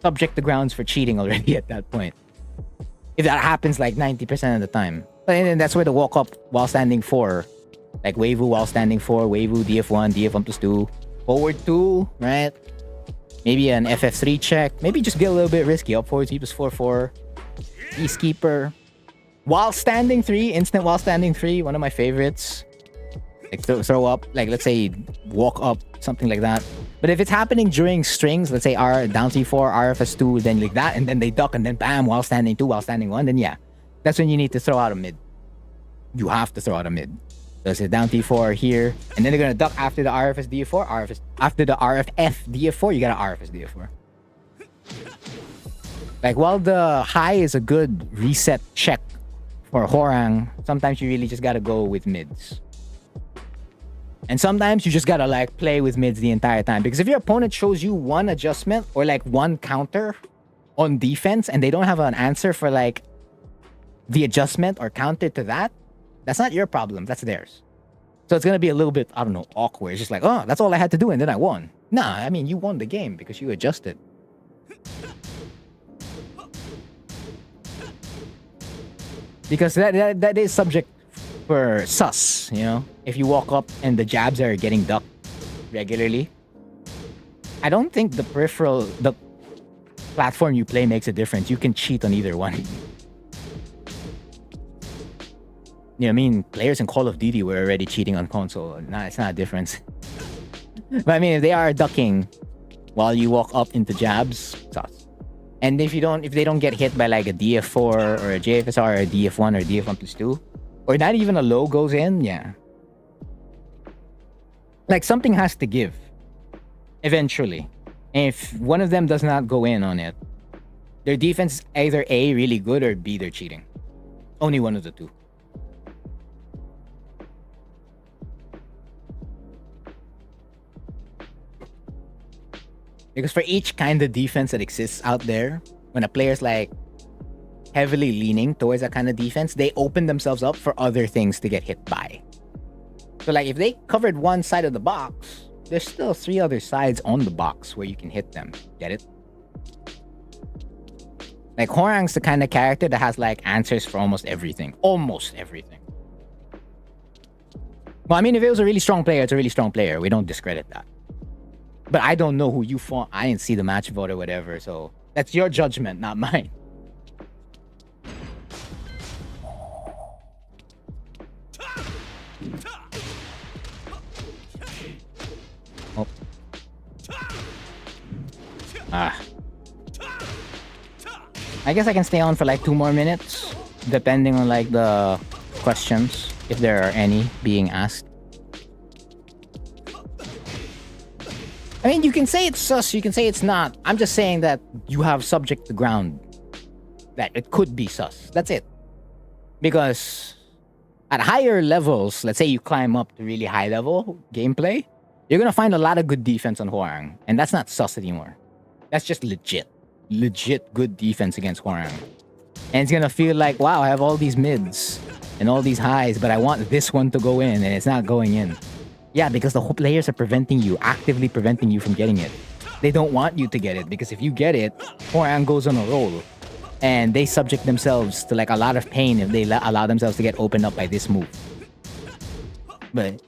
Subject to grounds for cheating already at that point. If that happens 90% of the time. And then that's where the walk up while standing 4, like Weiwu while standing 4, Weiwu DF1, DF1 plus 2, forward 2, right? Maybe an FF3 check. Maybe just get a little bit risky. Up forward 3 plus 4-4. Peacekeeper. While standing 3, instant while standing 3, one of my favorites. Like throw up, let's say walk up, something like that. But if it's happening during strings, let's say down 3-4, RFS2, then like that, and then they duck, and then bam, while standing 2, while standing 1, then yeah. That's when you need to throw out a mid. You have to throw out a mid. So it's down T4 here, and then they're gonna duck after the RFS DF4. After the RFF DF4, you got an RFS DF4. While the high is a good reset check for Hwoarang, sometimes you really just gotta go with mids. And sometimes you just gotta play with mids the entire time. Because if your opponent shows you one adjustment or one counter on defense and they don't have an answer for the adjustment or counter to that, that's not your problem, that's theirs. So it's gonna be a little bit, I don't know, awkward. It's just oh, that's all I had to do and then I won. Nah, I mean, you won the game because you adjusted. Because that is subject for sus, you know? If you walk up and the jabs are getting ducked regularly, I don't think the platform you play makes a difference. You can cheat on either one. You know what I mean? Players in Call of Duty were already cheating on console. Nah, it's not a difference. But I mean, if they are ducking while you walk up into jabs, sus. And if they don't get hit by a DF4 or a JFSR or a DF1 or DF1 plus 2, or not even a low goes in, yeah. Something has to give. Eventually. And if one of them does not go in on it, their defense is either A, really good, or B, they're cheating. Only one of the two. Because for each kind of defense that exists out there, when a player's like heavily leaning towards that kind of defense, they open themselves up for other things to get hit by. So like if they covered one side of the box, there's still 3 other sides on the box where you can hit them. Get it? Like Hwoarang's the kind of character that has like answers for almost everything. Almost everything. Well, I mean, if it was a really strong player, it's a really strong player. We don't discredit that. But I don't know who you fought. I didn't see the match vote or whatever, so that's your judgment, not mine. Oh. I guess I can stay on for like 2 more minutes, depending on like the questions, if there are any being asked. I mean, you can say it's sus, you can say it's not. I'm just saying that you have subject to ground. That it could be sus. That's it. Because at higher levels, let's say you climb up to really high level gameplay, you're gonna find a lot of good defense on Hwoarang. And that's not sus anymore. That's just legit. Legit good defense against Hwoarang. And it's gonna feel like, wow, I have all these mids and all these highs, but I want this one to go in and it's not going in. Yeah, because the whole players are preventing you, actively preventing you from getting it. They don't want you to get it, because if you get it, Hwoarang goes on a roll. And they subject themselves to like a lot of pain if they allow themselves to get opened up by this move. But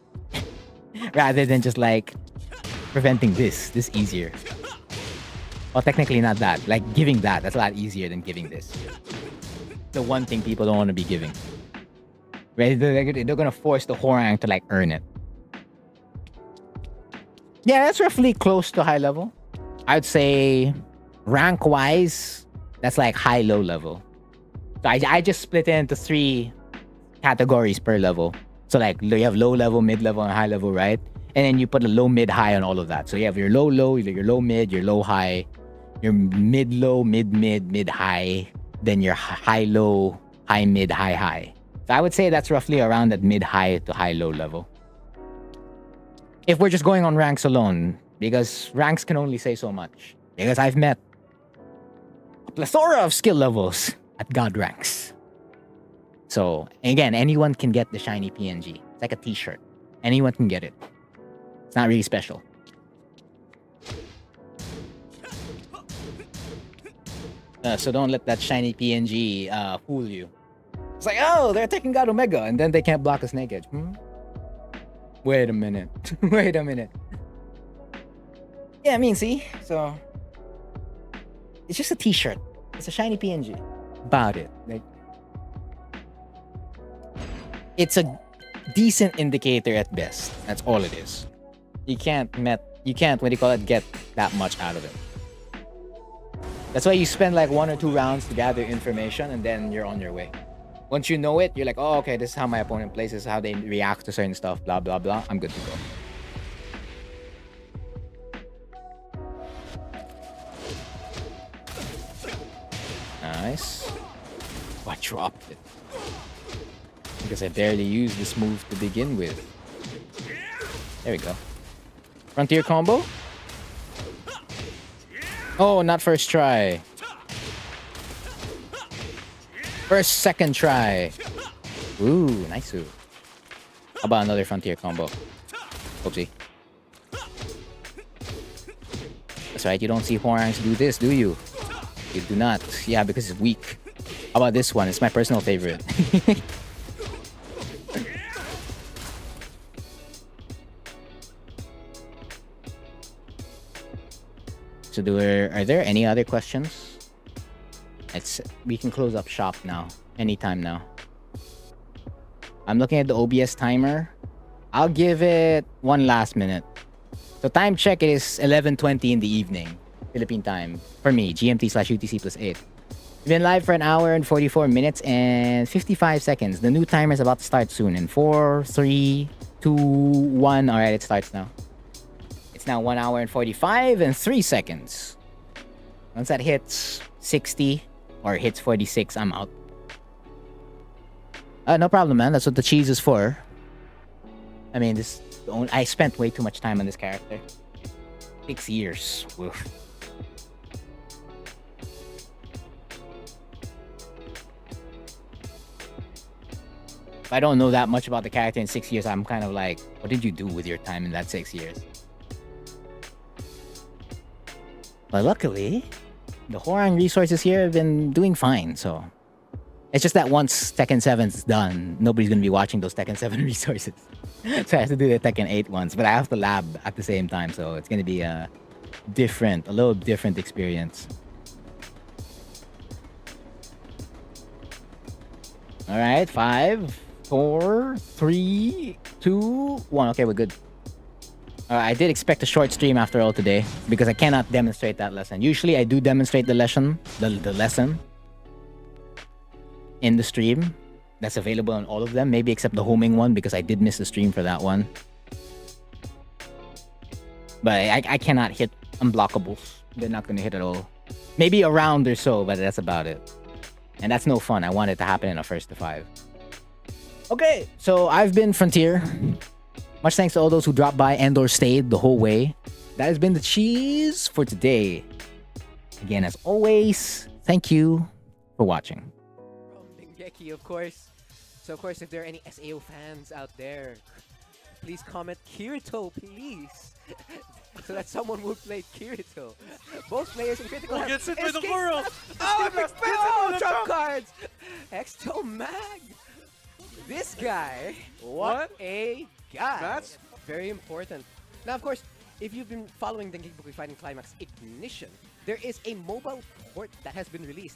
rather than just like preventing this easier. Well, technically not that. Like giving that's a lot easier than giving this. The one thing people don't want to be giving. Right? They're gonna force the Hwoarang to like earn it. Yeah, that's roughly close to high level. I'd say rank-wise, that's like high-low level. So I just split it into 3 categories per level. So like you have low level, mid level, and high level, right? And then you put a low, mid, high on all of that. So you have your low, your low, mid, your low, high, your mid, low, mid, mid, high, then your high, low, high, mid, high, high. So I would say that's roughly around that mid, high to high, low level. If we're just going on ranks alone, because ranks can only say so much. Because I've met a plethora of skill levels at God ranks. So, again, anyone can get the shiny PNG. It's like a t-shirt. Anyone can get it. It's not really special. So don't let that shiny PNG fool you. It's like, oh, they're taking God Omega, and then they can't block a Snake Edge. Wait a minute. Wait a minute. Yeah, I mean, see? So, it's just a t-shirt. It's a shiny PNG. About it. Like, it's a decent indicator at best. That's all it is. You can't, what do you call it, get that much out of it. That's why you spend like 1 or 2 rounds to gather information, and then you're on your way. Once you know it, you're like, oh, okay, this is how my opponent plays, this is how they react to certain stuff, blah, blah, blah. I'm good to go. Nice. Oh, I dropped it. Because I barely used this move to begin with. There we go. Frontier combo? Oh, not first try. Second try. Ooh, nice. How about another frontier combo? Oopsie. That's right, you don't see Hwoarangs do this, do you? You do not. Yeah, because it's weak. How about this one? It's my personal favorite. So are there any other questions? We can close up shop now. Anytime now. I'm looking at the OBS timer. I'll give it 1 last minute. So time check, it is 11:20 in the evening. Philippine time. For me, GMT/UTC+8. We've been live for 1 hour and 44 minutes and 55 seconds. The new timer is about to start soon. In 4, 3, 2, 1. Alright, it starts now. It's now 1 hour and 45 and 3 seconds. Once that hits 60 or hits 46, I'm out. No problem, man. That's what the cheese is for. I mean, I spent way too much time on this character. 6 years. Oof. If I don't know that much about the character in 6 years, I'm kind of like, what did you do with your time in that 6 years? But luckily, the Hwoarang resources here have been doing fine, so... It's just that once Tekken 7's done, nobody's gonna be watching those Tekken 7 resources. So I have to do the Tekken 8 ones, but I have to lab at the same time, so it's gonna be a little different experience. Alright, 5, 4, 3, 2, 1. Okay, we're good. I did expect a short stream after all today because I cannot demonstrate that lesson. Usually I do demonstrate the lesson, the lesson in the stream. That's available on all of them, maybe except the homing one because I did miss the stream for that one. But I cannot hit unblockables. They're not going to hit at all. Maybe a round or so, but that's about it. And that's no fun. I want it to happen in a first to 5. Okay, so I've been Frontier. Much thanks to all those who dropped by and or stayed the whole way. That has been the cheese for today. Again, as always, thank you for watching. From Dengeki, of course. So, of course, if there are any SAO fans out there, please comment Kirito, please. So that someone will play Kirito. Both players in critical Oh, health. gets hit with the Escape- world! Oh, Escape- it's gets hit with the trump trump! cards! Exto Mag! This guy, what a guy! That's- very important. Now, of course, if you've been following Dengeki Fighting Climax Ignition, there is a mobile port that has been released.